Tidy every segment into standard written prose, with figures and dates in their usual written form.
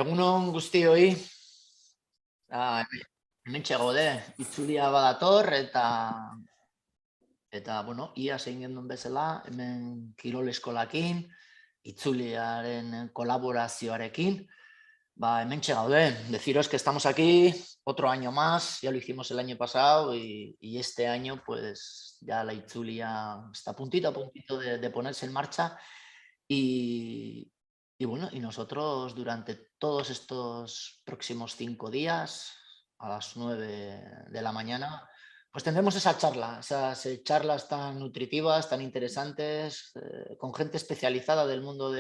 Egun on guztioi, ah, hementxe gaude, itzulia badator eta bueno, ia zein gendun bezala, hemen kirol eskolakin, itzuliaren kolaborazioarekin, hementxe gaude. Deciros que estamos aquí otro año más, ya lo hicimos el año pasado y este año pues ya la itzulia está a puntito de ponerse en marcha y, y bueno, y nosotros durante todos estos próximos 5 días, a las 9 de la mañana, pues tendremos esa charla, esas charlas tan nutritivas, tan interesantes, con gente especializada del mundo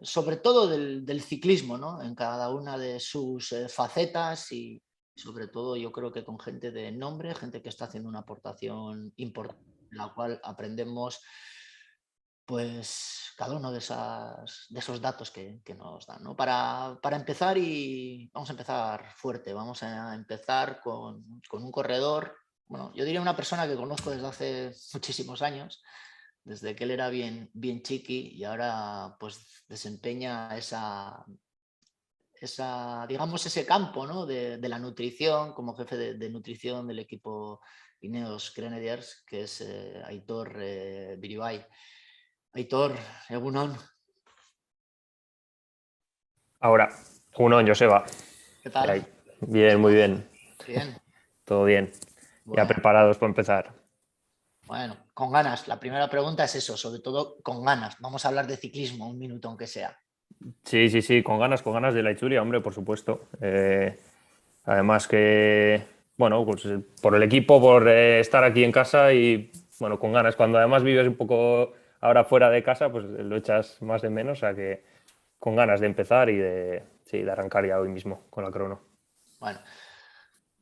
sobre todo del ciclismo, ¿no? En cada una de sus facetas y sobre todo yo creo que con gente de nombre, gente que está haciendo una aportación importante, la cual aprendemos pues cada uno de esos datos que nos dan, ¿no? Para empezar, y vamos a empezar fuerte, vamos a empezar con un corredor, bueno, yo diría una persona que conozco desde hace muchísimos años, desde que él era bien chiqui y ahora pues desempeña digamos, ese campo, ¿no? de la nutrición como jefe de nutrición del equipo Ineos Grenadiers, que es Aitor Biribay. Aitor, egunon. Ahora, uno, Joseba. ¿Qué ¿Qué tal? hay? Bien, muy bien. Bien. Todo bien. Ya Bueno, preparados para empezar. bueno, con ganas. La primera pregunta es eso, sobre todo con ganas. Vamos a hablar de ciclismo, un minuto aunque sea. Sí, con ganas de la Itzulia, hombre, por supuesto. Además que, bueno, pues por el equipo, por estar aquí en casa y, bueno, con ganas. Cuando además vives un poco ahora fuera de casa, pues lo echas más de menos, o sea que con ganas de empezar y sí, de arrancar ya hoy mismo con la crono. Bueno,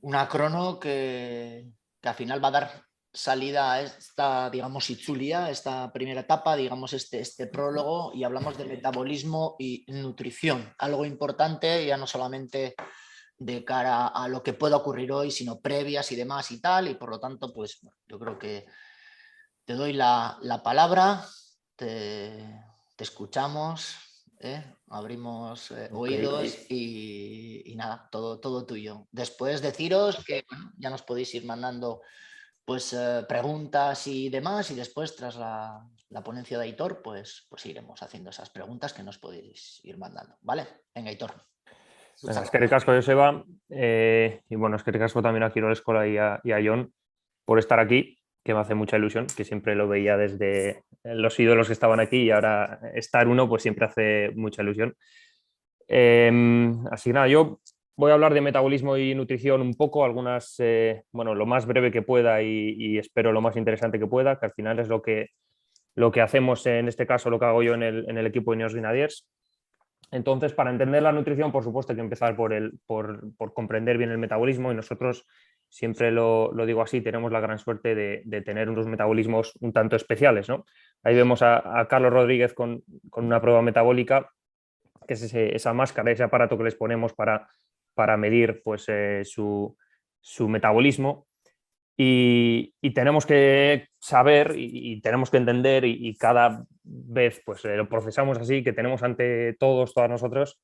una crono que al final va a dar salida a esta, digamos, Itzulia, esta primera etapa, digamos, este prólogo, y hablamos de metabolismo y nutrición, algo importante ya no solamente de cara a lo que pueda ocurrir hoy, sino previas y demás y tal, y por lo tanto, pues bueno, yo creo que te doy la palabra, te escuchamos, abrimos Ok. oídos y nada, todo tuyo. Después deciros que bueno, ya nos podéis ir mandando pues preguntas y demás, y después tras la ponencia de Aitor pues iremos haciendo esas preguntas que nos podéis ir mandando, ¿vale? Venga, Aitor. Venga, eskerrik asko, Joseba. Y bueno, eskerrik asko también a Kirol Eskola y a Jon por estar aquí, que me hace mucha ilusión, que siempre lo veía desde los ídolos que estaban aquí y ahora estar uno, pues siempre hace mucha ilusión. Así que nada, yo voy a hablar de metabolismo y nutrición un poco, algunas, bueno, lo más breve que pueda y espero lo más interesante que pueda, que al final es lo que hacemos, en este caso lo que hago yo en el equipo de Ineos Grenadiers. Entonces, para entender la nutrición, por supuesto, hay que empezar por comprender bien el metabolismo y nosotros, siempre lo digo así, tenemos la gran suerte de tener unos metabolismos un tanto especiales, ¿no? Ahí vemos a Carlos Rodríguez con una prueba metabólica, que es esa máscara, ese aparato que les ponemos para medir pues, su metabolismo. Y tenemos que saber y tenemos que entender y cada vez pues lo procesamos así, que tenemos ante todas nosotras,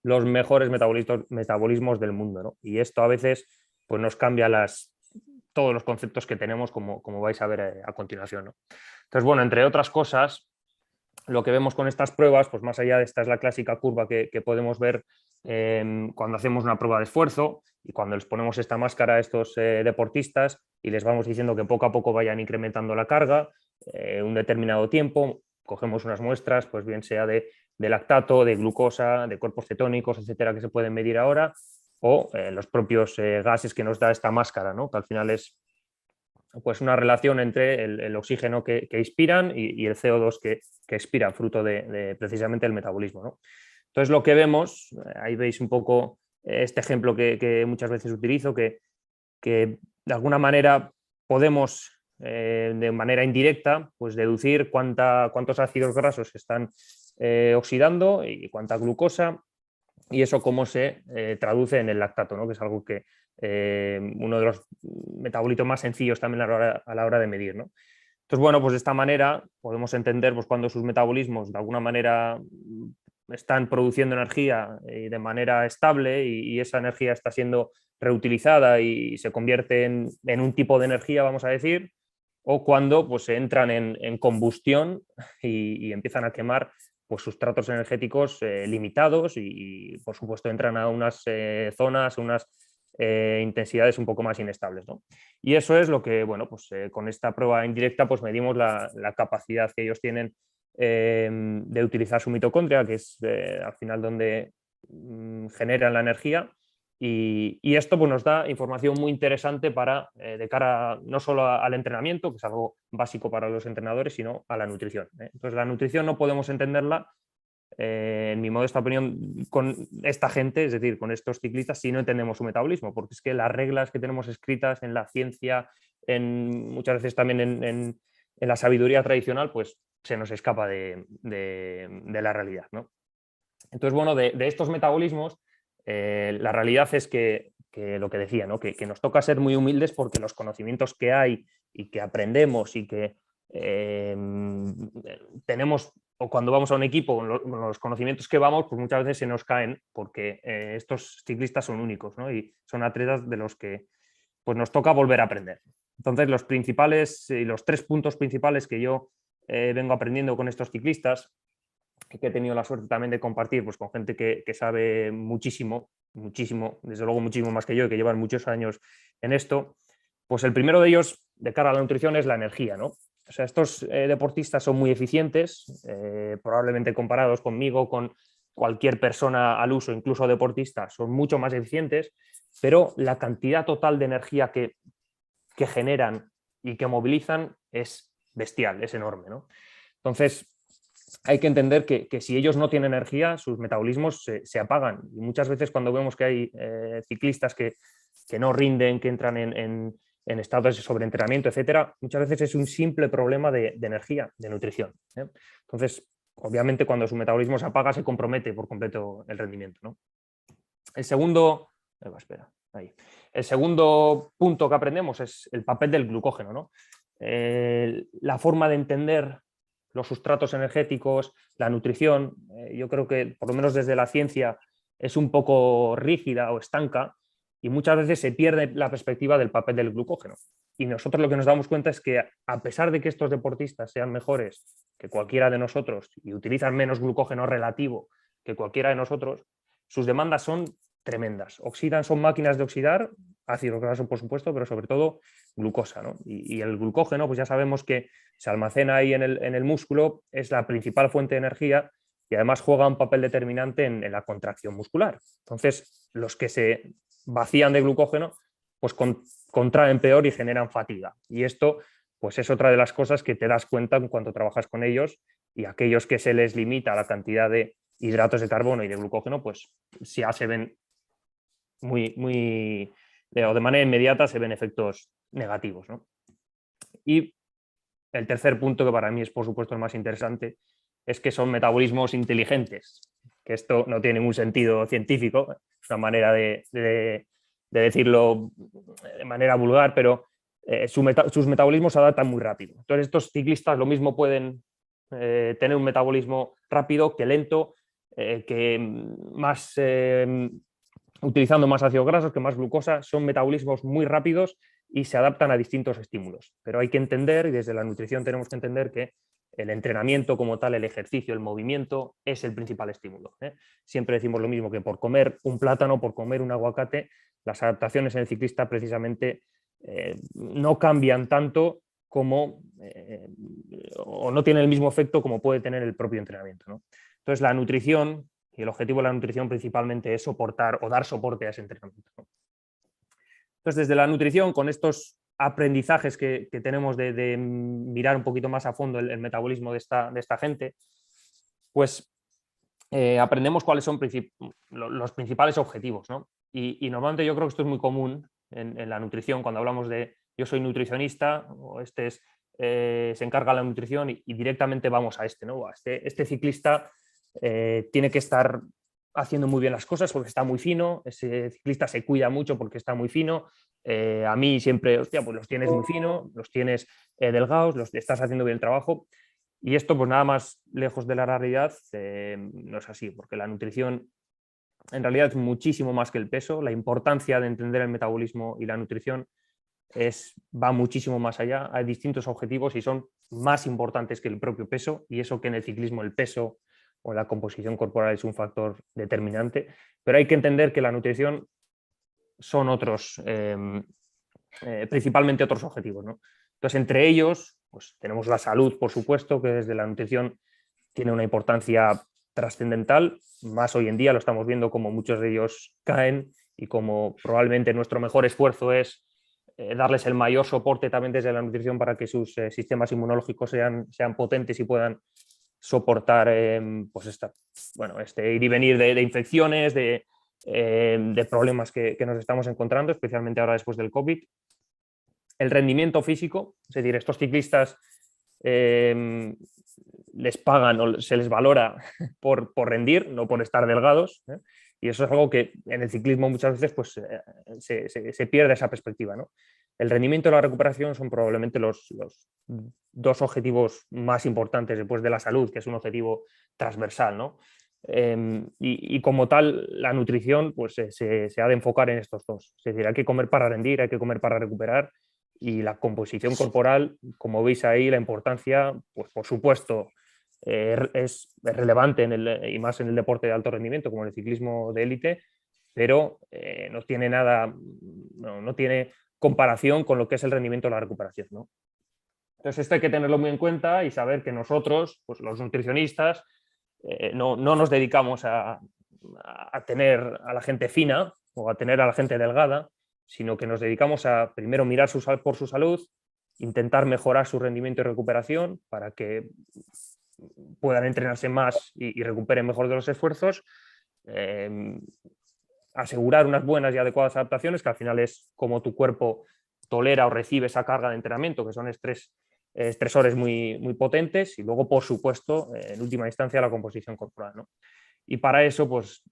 los mejores metabolismos del mundo, ¿no? Y esto a veces pues nos cambia todos los conceptos que tenemos, como vais a ver a continuación, ¿no? Entonces, bueno, entre otras cosas, lo que vemos con estas pruebas, pues más allá de esta es la clásica curva que podemos ver cuando hacemos una prueba de esfuerzo y cuando les ponemos esta máscara a estos deportistas y les vamos diciendo que poco a poco vayan incrementando la carga, un determinado tiempo, cogemos unas muestras, pues bien sea de lactato, de glucosa, de cuerpos cetónicos, etcétera, que se pueden medir ahora, o los propios gases que nos da esta máscara, ¿no? Que al final es pues una relación entre el oxígeno que inspiran y el CO2 que expiran, fruto de precisamente el metabolismo, ¿no? Entonces lo que vemos, ahí veis un poco este ejemplo que muchas veces utilizo, que de alguna manera podemos de manera indirecta pues deducir cuántos ácidos grasos se están oxidando y cuánta glucosa, y eso cómo se traduce en el lactato, ¿no? Que es algo que uno de los metabolitos más sencillos también a la hora de medir, ¿no? Entonces, bueno, pues de esta manera podemos entender pues, cuando sus metabolismos de alguna manera están produciendo energía de manera estable y esa energía está siendo reutilizada y se convierte en un tipo de energía, vamos a decir, o cuando pues entran en combustión y empiezan a quemar pues sustratos energéticos limitados y, por supuesto, entran a unas zonas, unas intensidades un poco más inestables, ¿no? Y eso es lo que, bueno, pues con esta prueba indirecta pues medimos la capacidad que ellos tienen de utilizar su mitocondria, que es al final donde generan la energía. Y esto pues, nos da información muy interesante para, de cara no solo al entrenamiento, que es algo básico para los entrenadores, sino a la nutrición. Entonces, la nutrición no podemos entenderla, en mi modesta opinión, con esta gente, es decir, con estos ciclistas, si no entendemos su metabolismo, porque es que las reglas que tenemos escritas en la ciencia, muchas veces también en la sabiduría tradicional, pues se nos escapa de la realidad, ¿no? Entonces, bueno, de estos metabolismos, la realidad es que lo que decía, ¿no? que nos toca ser muy humildes porque los conocimientos que hay y que aprendemos y que tenemos, o cuando vamos a un equipo, los conocimientos que vamos, pues muchas veces se nos caen porque estos ciclistas son únicos, ¿no? Y son atletas de los que pues, nos toca volver a aprender. Entonces, los principales y los 3 puntos principales que yo vengo aprendiendo con estos ciclistas, que he tenido la suerte también de compartir pues, con gente que sabe muchísimo, desde luego muchísimo más que yo, y que llevan muchos años en esto, pues el primero de ellos, de cara a la nutrición, es la energía, ¿no? O sea, estos deportistas son muy eficientes, probablemente comparados conmigo, con cualquier persona al uso, incluso deportistas, son mucho más eficientes, pero la cantidad total de energía que generan y que movilizan es bestial, es enorme, ¿no? Entonces, hay que entender que si ellos no tienen energía, sus metabolismos se apagan. Y muchas veces cuando vemos que hay ciclistas que no rinden, que entran en estados de sobreentrenamiento, etcétera, muchas veces es un simple problema de energía, de nutrición, ¿eh? Entonces, obviamente, cuando su metabolismo se apaga, se compromete por completo el rendimiento, ¿no? El segundo... espera, ahí. El segundo punto que aprendemos es el papel del glucógeno, ¿no? La forma de entender los sustratos energéticos, la nutrición, yo creo que por lo menos desde la ciencia es un poco rígida o estanca y muchas veces se pierde la perspectiva del papel del glucógeno. Y nosotros lo que nos damos cuenta es que a pesar de que estos deportistas sean mejores que cualquiera de nosotros y utilizan menos glucógeno relativo que cualquiera de nosotros, sus demandas son tremendas. Oxidan, son máquinas de oxidar, ácidos grasos por supuesto, pero sobre todo glucosa, ¿no? Y el glucógeno, pues ya sabemos que se almacena ahí en el músculo, es la principal fuente de energía y además juega un papel determinante en la contracción muscular. Entonces, los que se vacían de glucógeno, pues contraen peor y generan fatiga. Y esto, pues es otra de las cosas que te das cuenta en cuanto trabajas con ellos, y aquellos que se les limita la cantidad de hidratos de carbono y de glucógeno, pues ya se ven o de manera inmediata se ven efectos negativos, ¿no? Y el tercer punto, que para mí es por supuesto el más interesante, es que son metabolismos inteligentes, que esto no tiene ningún sentido científico, es una manera de decirlo de manera vulgar, pero sus metabolismos se adaptan muy rápido. Entonces estos ciclistas lo mismo pueden tener un metabolismo rápido que lento, que más... utilizando más ácidos grasos que más glucosa, son metabolismos muy rápidos y se adaptan a distintos estímulos. Pero hay que entender, y desde la nutrición tenemos que entender, que el entrenamiento como tal, el ejercicio, el movimiento, es el principal estímulo, ¿eh? Siempre decimos lo mismo, que por comer un plátano, por comer un aguacate, las adaptaciones en el ciclista precisamente no cambian tanto como, o no tienen el mismo efecto como puede tener el propio entrenamiento, ¿no? Entonces la nutrición, y el objetivo de la nutrición principalmente es soportar o dar soporte a ese entrenamiento, ¿no? Entonces, desde la nutrición, con estos aprendizajes que tenemos de mirar un poquito más a fondo el metabolismo de esta gente, pues aprendemos cuáles son los principales objetivos, ¿no? Y normalmente yo creo que esto es muy común en la nutrición, cuando hablamos de yo soy nutricionista, o se encarga de la nutrición y directamente vamos a ¿no? Este ciclista tiene que estar haciendo muy bien las cosas porque está muy fino, ese ciclista se cuida mucho porque está muy fino, a mí siempre, hostia, pues los tienes muy fino, los tienes delgados, estás haciendo bien el trabajo, Y esto, pues nada más lejos de la realidad, no es así, porque la nutrición en realidad es muchísimo más que el peso. La importancia de entender el metabolismo y la nutrición va muchísimo más allá. Hay distintos objetivos y son más importantes que el propio peso, y eso que en el ciclismo el peso o la composición corporal es un factor determinante, pero hay que entender que la nutrición son otros, principalmente otros objetivos, ¿no? Entonces, entre ellos, pues tenemos la salud, por supuesto, que desde la nutrición tiene una importancia trascendental, más hoy en día lo estamos viendo como muchos de ellos caen y como probablemente nuestro mejor esfuerzo es darles el mayor soporte también desde la nutrición para que sus sistemas inmunológicos sean potentes y puedan soportar pues este ir y venir de infecciones, de problemas que nos estamos encontrando, especialmente ahora después del COVID. El rendimiento físico, es decir, estos ciclistas les pagan o se les valora por rendir, no por estar delgados, ¿eh? Y eso es algo que en el ciclismo muchas veces pues, se pierde esa perspectiva, ¿no? El rendimiento y la recuperación son probablemente los dos objetivos más importantes después de la salud, que es un objetivo transversal, ¿no? Y como tal, la nutrición pues, se ha de enfocar en estos dos. Es decir, hay que comer para rendir, hay que comer para recuperar, y la composición corporal, como veis ahí, la importancia, pues por supuesto, es relevante y más en el deporte de alto rendimiento como el ciclismo de élite, pero no tiene nada, no tiene comparación con lo que es el rendimiento de la recuperación, ¿no? Entonces esto hay que tenerlo muy en cuenta y saber que nosotros, pues los nutricionistas, no nos dedicamos a tener a la gente fina o a tener a la gente delgada, sino que nos dedicamos a primero mirar por su salud, intentar mejorar su rendimiento y recuperación para que puedan entrenarse más y recuperen mejor de los esfuerzos, asegurar unas buenas y adecuadas adaptaciones, que al final es como tu cuerpo tolera o recibe esa carga de entrenamiento, que son estresores muy, muy potentes, y luego, por supuesto, en última instancia, la composición corporal, ¿no? Y para eso, pues,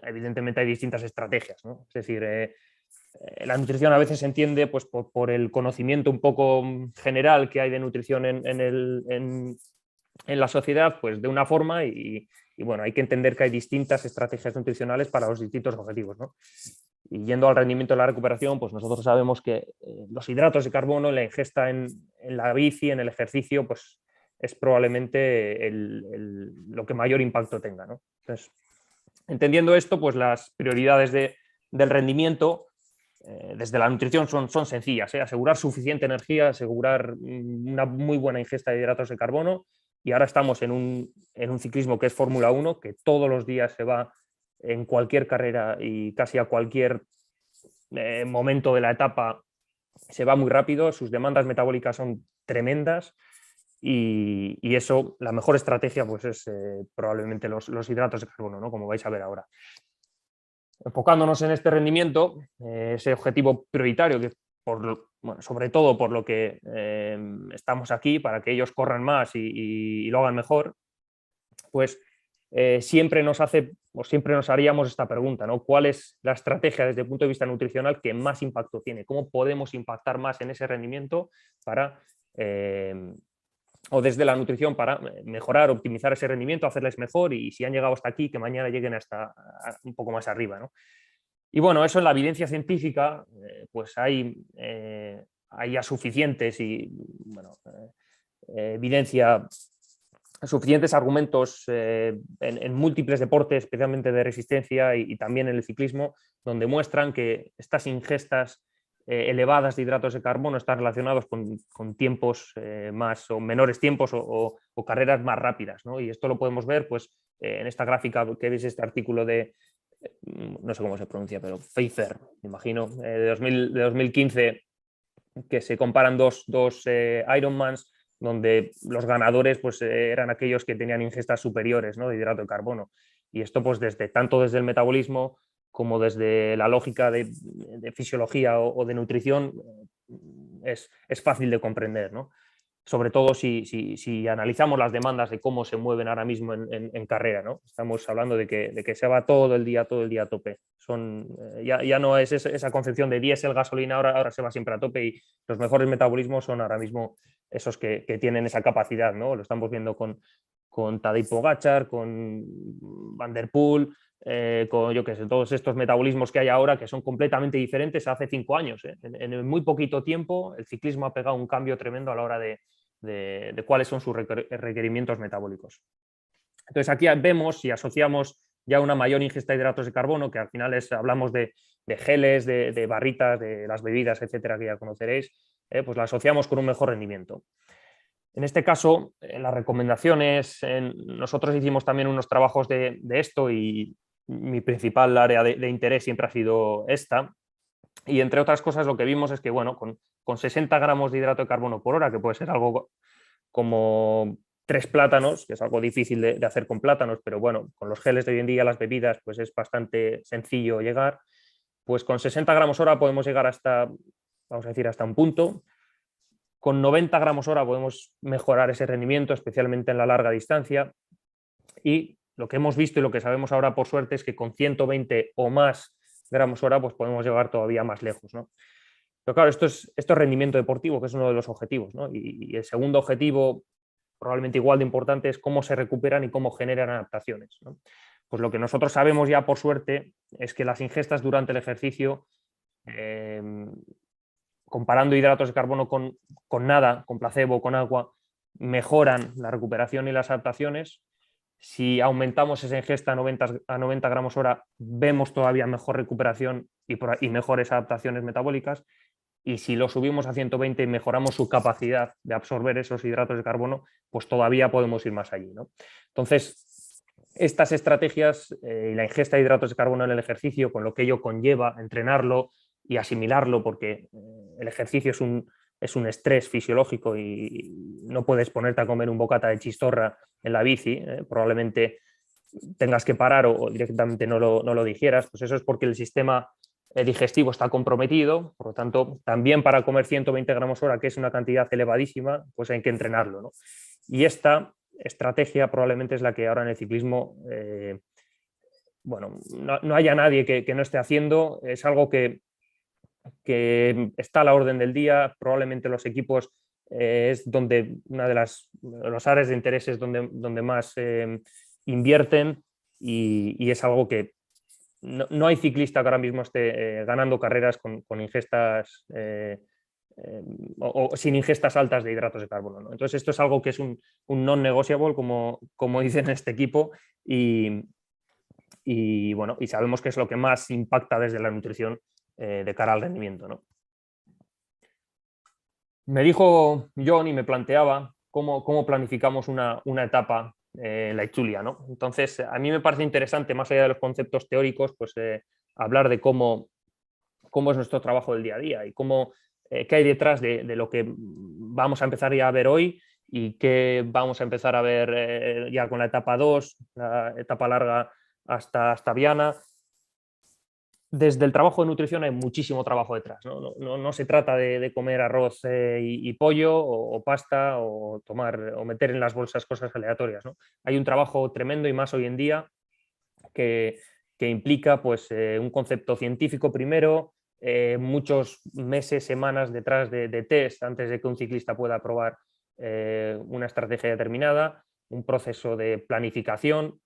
evidentemente hay distintas estrategias, ¿no? Es decir, la nutrición a veces se entiende pues, por el conocimiento un poco general que hay de nutrición en la sociedad, pues de una forma, y bueno, hay que entender que hay distintas estrategias nutricionales para los distintos objetivos, ¿no? Y yendo al rendimiento de la recuperación, pues nosotros sabemos que los hidratos de carbono, la ingesta en la bici, en el ejercicio, pues es probablemente lo que mayor impacto tenga, ¿no? Entonces, entendiendo esto, pues las prioridades del rendimiento desde la nutrición son sencillas, ¿eh? Asegurar suficiente energía, asegurar una muy buena ingesta de hidratos de carbono, y ahora estamos en un ciclismo que es Fórmula 1, que todos los días se va en cualquier carrera y casi a cualquier momento de la etapa se va muy rápido, sus demandas metabólicas son tremendas, y eso, la mejor estrategia pues es probablemente los hidratos de carbono, ¿no? Como vais a ver ahora. Enfocándonos en este rendimiento, ese objetivo prioritario, que sobre todo por lo que estamos aquí, para que ellos corran más y lo hagan mejor, pues siempre nos haríamos esta pregunta, ¿no? ¿Cuál es la estrategia desde el punto de vista nutricional que más impacto tiene? ¿Cómo podemos impactar más en ese rendimiento o desde la nutrición para mejorar, optimizar ese rendimiento, hacerles mejor, y si han llegado hasta aquí, que mañana lleguen hasta un poco más arriba, ¿no? Y bueno, eso en la evidencia científica, pues hay ya suficientes evidencia, suficientes argumentos en múltiples deportes, especialmente de resistencia y también en el ciclismo, donde muestran que estas ingestas elevadas de hidratos de carbono están relacionados con tiempos más o menores tiempos o carreras más rápidas, ¿no? Y esto lo podemos ver pues, en esta gráfica que veis, este artículo de, no sé cómo se pronuncia, pero Pfeiffer, me imagino, de 2015, que se comparan dos Ironmans, donde los ganadores pues, eran aquellos que tenían ingestas superiores, ¿no? De hidrato de carbono. Y esto pues, tanto desde el metabolismo como desde la lógica de fisiología o de nutrición es fácil de comprender, ¿no? sobre todo si analizamos las demandas de cómo se mueven ahora mismo en carrera, ¿no? Estamos hablando de que se va todo el día a tope. Ya no es esa concepción de diésel, gasolina, ahora se va siempre a tope, y los mejores metabolismos son ahora mismo esos que tienen esa capacidad, ¿no? Lo estamos viendo con Tadej Pogačar, con Van der Poel, con, yo qué sé, todos estos metabolismos que hay ahora, que son completamente diferentes a hace 5 años. En muy poquito tiempo el ciclismo ha pegado un cambio tremendo a la hora de cuáles son sus requerimientos metabólicos. Entonces aquí vemos y asociamos ya una mayor ingesta de hidratos de carbono, que al final hablamos de geles, de barritas, de las bebidas, etcétera, que ya conoceréis, pues la asociamos con un mejor rendimiento. En este caso, las recomendaciones, nosotros hicimos también unos trabajos de esto, y mi principal área de interés siempre ha sido esta. Y entre otras cosas, lo que vimos es que, bueno, con 60 gramos de hidrato de carbono por hora, que puede ser algo como 3 plátanos, que es algo difícil de hacer con plátanos, pero bueno, con los geles de hoy en día, las bebidas, pues es bastante sencillo llegar. Pues con 60 gramos hora podemos llegar hasta, vamos a decir, hasta un punto. Con 90 gramos hora podemos mejorar ese rendimiento, especialmente en la larga distancia. Y lo que hemos visto y lo que sabemos ahora, por suerte, es que con 120 o más gramos hora pues podemos llegar todavía más lejos, ¿no? Pero claro, esto es rendimiento deportivo, que es uno de los objetivos, ¿no? Y el segundo objetivo, probablemente igual de importante, es cómo se recuperan y cómo generan adaptaciones, ¿no? Pues lo que nosotros sabemos ya, por suerte, es que las ingestas durante el ejercicio, comparando hidratos de carbono con nada, con placebo, con agua, mejoran la recuperación y las adaptaciones. Si aumentamos esa ingesta a 90 gramos hora, vemos todavía mejor recuperación y mejores adaptaciones metabólicas. Y si lo subimos a 120 y mejoramos su capacidad de absorber esos hidratos de carbono, pues todavía podemos ir más allí, ¿no? Entonces, estas estrategias y la ingesta de hidratos de carbono en el ejercicio, con lo que ello conlleva, entrenarlo y asimilarlo, porque el ejercicio es un estrés fisiológico y no puedes ponerte a comer un bocata de chistorra en la bici, probablemente tengas que parar o directamente no lo digieras. Pues eso es porque el sistema digestivo está comprometido. Por lo tanto, también para comer 120 gramos hora, que es una cantidad elevadísima, pues hay que entrenarlo, ¿no? Y esta estrategia probablemente es la que ahora en el ciclismo, bueno, no haya nadie que no esté haciendo. Es algo que está a la orden del día. Probablemente los equipos es donde una de los áreas de interés es donde más invierten, y es algo que no hay ciclista que ahora mismo esté ganando carreras con ingestas o sin ingestas altas de hidratos de carbono, ¿no? Entonces esto es algo que es un non-negotiable, como dicen en este equipo, y bueno, y sabemos que es lo que más impacta desde la nutrición de cara al rendimiento, ¿no? Me dijo John y me planteaba cómo planificamos una etapa en la Itzulia, ¿no? Entonces, a mí me parece interesante, más allá de los conceptos teóricos, pues hablar de cómo es nuestro trabajo del día a día y qué hay detrás de lo que vamos a empezar ya a ver hoy y qué vamos a empezar a ver ya con la etapa 2, la etapa larga hasta Viana. Desde el trabajo de nutrición hay muchísimo trabajo detrás, ¿no? No se trata de comer arroz y pollo o pasta o meter en las bolsas cosas aleatorias, ¿no? Hay un trabajo tremendo, y más hoy en día, que implica pues, un concepto científico primero, muchos meses, semanas detrás de test antes de que un ciclista pueda probar una estrategia determinada, un proceso de planificación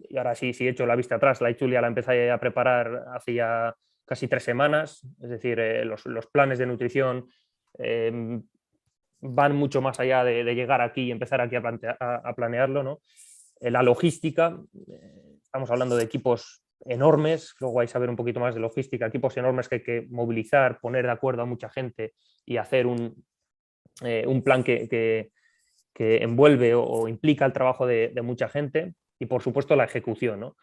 y ahora sí he hecho la vista atrás, la Itzulia la empecé a preparar hace ya casi 3 semanas, es decir, los planes de nutrición van mucho más allá de llegar aquí y empezar aquí a planearlo, ¿no? La logística, estamos hablando de equipos enormes, luego vais a ver un poquito más de logística, equipos enormes que hay que movilizar, poner de acuerdo a mucha gente y hacer un plan que envuelve o implica el trabajo de mucha gente, y por supuesto la ejecución, ¿no?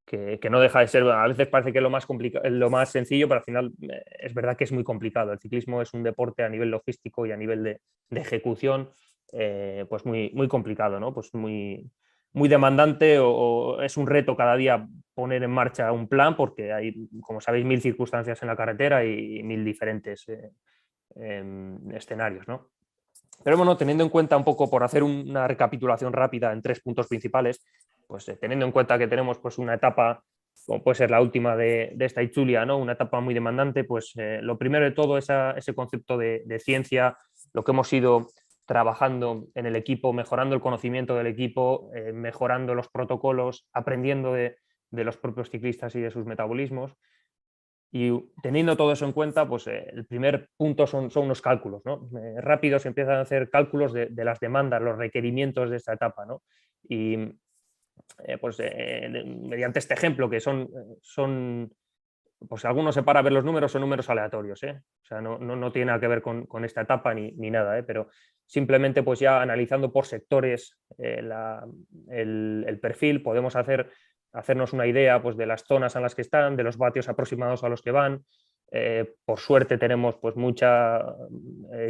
Que no deja de ser, a veces parece que es lo más sencillo, pero al final es verdad que es muy complicado. El ciclismo es un deporte a nivel logístico y a nivel de ejecución pues muy complicado, ¿no? Pues muy demandante, o es un reto cada día poner en marcha un plan, porque hay, como sabéis, 1000 circunstancias en la carretera y 1000 diferentes escenarios, ¿no? Pero bueno, teniendo en cuenta un poco, por hacer una recapitulación rápida en 3 puntos principales, pues teniendo en cuenta que tenemos pues una etapa, como puede ser la última de esta Itzulia, ¿no? Una etapa muy demandante, pues lo primero de todo ese concepto de ciencia, lo que hemos ido trabajando en el equipo, mejorando el conocimiento del equipo, mejorando los protocolos, aprendiendo de los propios ciclistas y de sus metabolismos. Y teniendo todo eso en cuenta, pues el primer punto son unos cálculos, ¿no? Rápido se empiezan a hacer cálculos de las demandas, los requerimientos de esta etapa, ¿no? Y mediante este ejemplo, que son pues algunos se para a ver los números, son números aleatorios, ¿eh? O sea, no tiene nada que ver con esta etapa ni nada, ¿eh? Pero simplemente pues ya analizando por sectores el perfil, podemos hacernos una idea pues, de las zonas en las que están, de los vatios aproximados a los que van. Por suerte tenemos pues mucha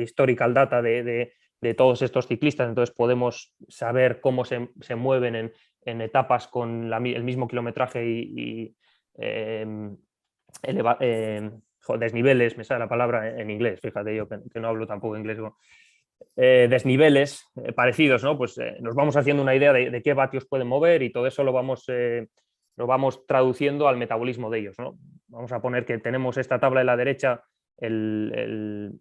historical data de todos estos ciclistas, entonces podemos saber cómo se mueven en etapas con el mismo kilometraje y desniveles, me sale la palabra en inglés, fíjate yo que no hablo tampoco inglés, desniveles parecidos, ¿no? Pues nos vamos haciendo una idea de qué vatios pueden mover y todo eso lo vamos traduciendo al metabolismo de ellos, ¿no? Vamos a poner que tenemos esta tabla de la derecha, el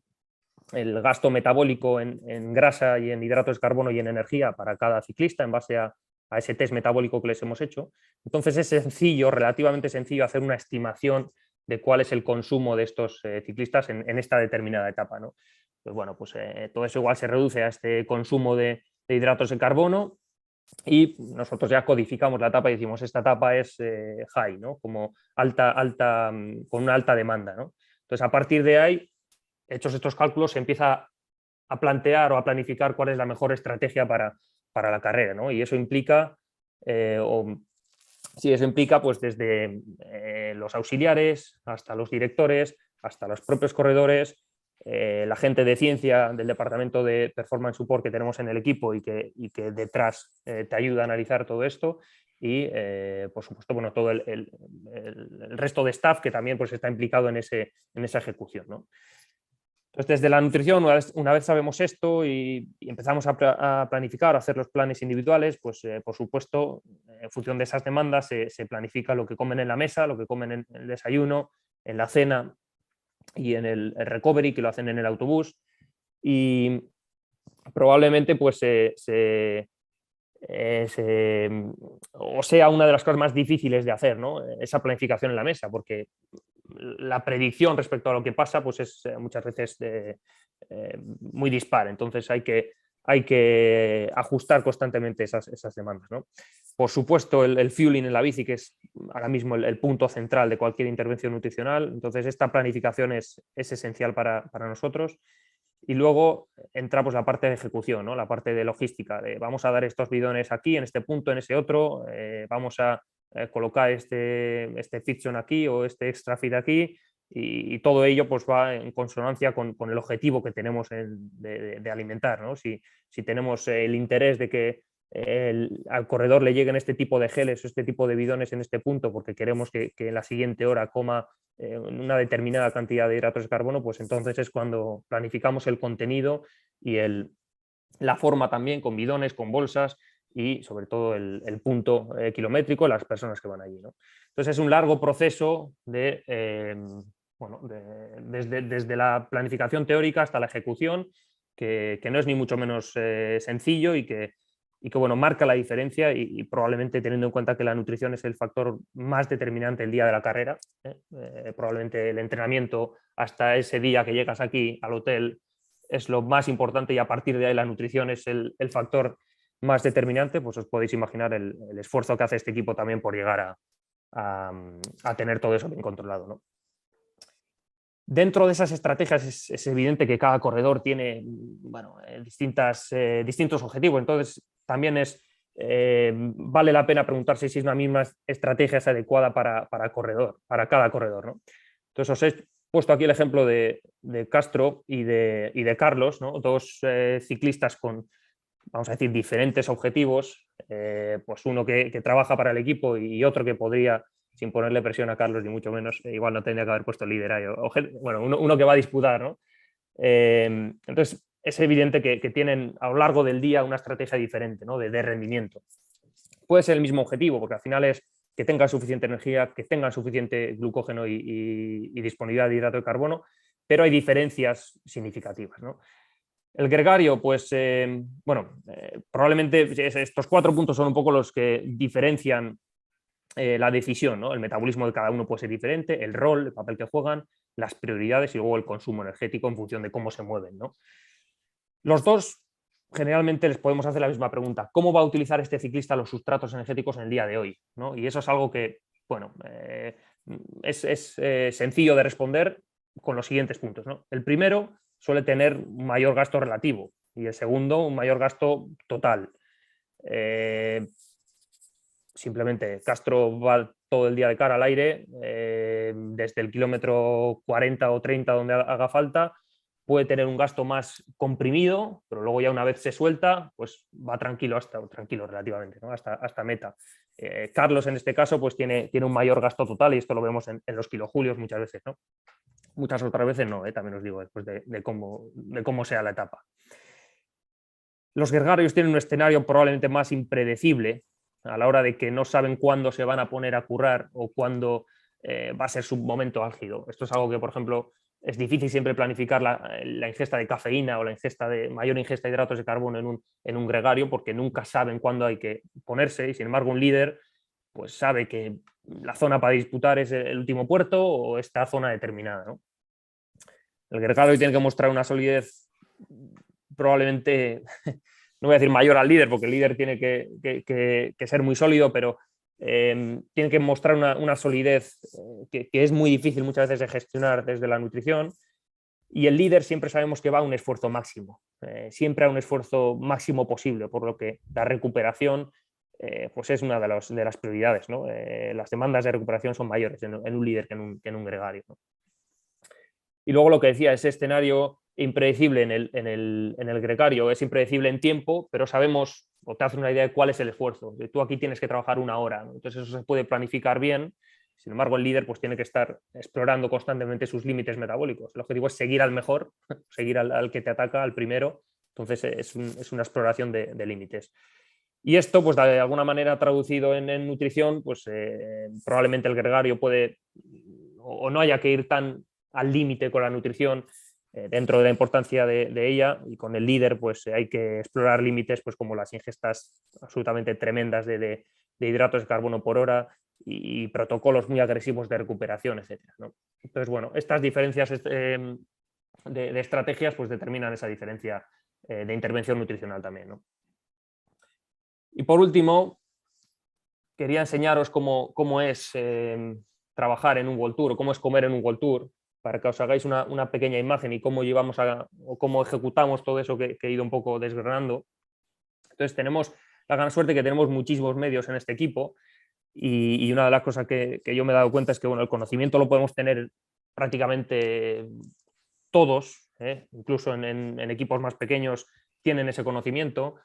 gasto metabólico en grasa y en hidratos de carbono y en energía para cada ciclista en base a ese test metabólico que les hemos hecho. Entonces es sencillo, relativamente sencillo, hacer una estimación de cuál es el consumo de estos ciclistas en esta determinada etapa, ¿no? Pues bueno, pues todo eso igual se reduce a este consumo de hidratos de carbono y nosotros ya codificamos la etapa y decimos esta etapa es high, ¿no? Como con una alta demanda, ¿no? Entonces a partir de ahí, hechos estos cálculos, se empieza a plantear o a planificar cuál es la mejor estrategia para la carrera, ¿no? Y eso implica, eso implica pues desde los auxiliares hasta los directores, hasta los propios corredores, la gente de ciencia del departamento de Performance Support que tenemos en el equipo y que detrás te ayuda a analizar todo esto y, por supuesto, bueno, todo el resto de staff que también pues, está implicado en esa ejecución, ¿no? Entonces, desde la nutrición, una vez sabemos esto y empezamos a planificar, a hacer los planes individuales, pues por supuesto, en función de esas demandas, se planifica lo que comen en la mesa, lo que comen en el desayuno, en la cena y en el recovery, que lo hacen en el autobús. Y probablemente pues o sea una de las cosas más difíciles de hacer, ¿no? Esa planificación en la mesa, porque la predicción respecto a lo que pasa pues es muchas veces muy dispar, entonces hay que ajustar constantemente esas demandas, ¿no? Por supuesto el fueling en la bici, que es ahora mismo el punto central de cualquier intervención nutricional, entonces esta planificación es esencial para nosotros. Y luego entra pues, la parte de ejecución, ¿no? La parte de logística, de vamos a dar estos bidones aquí, en este punto, en ese otro, vamos a colocar este friction aquí o este extra feed aquí y todo ello pues, va en consonancia con el objetivo que tenemos de alimentar, ¿no? Si tenemos el interés de que al corredor le lleguen este tipo de geles o este tipo de bidones en este punto porque queremos que en la siguiente hora coma una determinada cantidad de hidratos de carbono, pues entonces es cuando planificamos el contenido y la forma también con bidones, con bolsas y sobre todo el punto kilométrico, las personas que van allí, ¿no? Entonces es un largo proceso desde la planificación teórica hasta la ejecución, que no es ni mucho menos sencillo y que bueno, marca la diferencia y probablemente teniendo en cuenta que la nutrición es el factor más determinante el día de la carrera, probablemente el entrenamiento hasta ese día que llegas aquí al hotel es lo más importante y a partir de ahí la nutrición es el factor más determinante, pues os podéis imaginar el esfuerzo que hace este equipo también por llegar a tener todo eso bien controlado, ¿no? Dentro de esas estrategias es evidente que cada corredor tiene bueno, distintos objetivos, entonces también vale la pena preguntarse si es una misma estrategia es adecuada para cada corredor, ¿no? Entonces os he puesto aquí el ejemplo de Castro y de Carlos, ¿no? Dos ciclistas con, vamos a decir, diferentes objetivos, pues uno que trabaja para el equipo y otro que podría, sin ponerle presión a Carlos ni mucho menos, igual no tendría que haber puesto líder ahí, bueno, uno que va a disputar, ¿no? Entonces, es evidente que tienen a lo largo del día una estrategia diferente, ¿no? de rendimiento. Puede ser el mismo objetivo, porque al final es que tengan suficiente energía, que tengan suficiente glucógeno y disponibilidad de hidrato de carbono, pero hay diferencias significativas, ¿no? El gregario, pues, probablemente estos 4 puntos son un poco los que diferencian la decisión, ¿no? El metabolismo de cada uno puede ser diferente, el rol, el papel que juegan, las prioridades y luego el consumo energético en función de cómo se mueven, ¿no? Los dos, generalmente les podemos hacer la misma pregunta: ¿cómo va a utilizar este ciclista los sustratos energéticos en el día de hoy? ¿No? Y eso es algo que, bueno, es sencillo de responder con los siguientes puntos, ¿no? El primero suele tener un mayor gasto relativo y el segundo un mayor gasto total. Simplemente Castro va todo el día de cara al aire, desde el kilómetro 40 o 30 donde haga falta, puede tener un gasto más comprimido, pero luego ya una vez se suelta, pues va tranquilo relativamente, ¿no? hasta meta. Carlos en este caso pues tiene un mayor gasto total y esto lo vemos en los kilojulios muchas veces, ¿no? Muchas otras veces no, también os digo, después de cómo sea la etapa. Los gregarios tienen un escenario probablemente más impredecible a la hora de que no saben cuándo se van a poner a currar o cuándo va a ser su momento álgido. Esto es algo que, por ejemplo, es difícil siempre planificar la ingesta de cafeína o la mayor ingesta de hidratos de carbono en un gregario, porque nunca saben cuándo hay que ponerse, y sin embargo un líder pues sabe que la zona para disputar es el último puerto o esta zona determinada, ¿no? El gregario tiene que mostrar una solidez probablemente, no voy a decir mayor al líder, porque el líder tiene que ser muy sólido, pero tiene que mostrar una solidez que es muy difícil muchas veces de gestionar desde la nutrición, y el líder siempre sabemos que va a un esfuerzo máximo, siempre a un esfuerzo máximo posible, por lo que la recuperación pues es una de las prioridades, ¿no? Las demandas de recuperación son mayores en un líder que en un gregario, ¿no? Y luego lo que decía, ese escenario impredecible en el gregario es impredecible en tiempo, pero sabemos, o te hace una idea de cuál es el esfuerzo. Tú aquí tienes que trabajar 1 hora, ¿no? Entonces eso se puede planificar bien. Sin embargo, el líder pues tiene que estar explorando constantemente sus límites metabólicos. El objetivo es seguir al mejor, seguir al que te ataca, al primero. Entonces es una exploración de límites. Y esto, pues de alguna manera traducido en nutrición, pues probablemente el gregario puede o no haya que ir tan al límite con la nutrición dentro de la importancia de ella, y con el líder pues hay que explorar límites pues como las ingestas absolutamente tremendas de hidratos de carbono por hora y protocolos muy agresivos de recuperación, etcétera, ¿no? Entonces, bueno, estas diferencias de estrategias pues determinan esa diferencia de intervención nutricional también, ¿no? Y por último, quería enseñaros cómo es trabajar en un World Tour, o cómo es comer en un World Tour, para que os hagáis una pequeña imagen y cómo llevamos o cómo ejecutamos todo eso que he ido un poco desgranando. Entonces tenemos la gran suerte que tenemos muchísimos medios en este equipo, y una de las cosas que yo me he dado cuenta es que, bueno, el conocimiento lo podemos tener prácticamente todos, incluso en equipos más pequeños tienen ese conocimiento,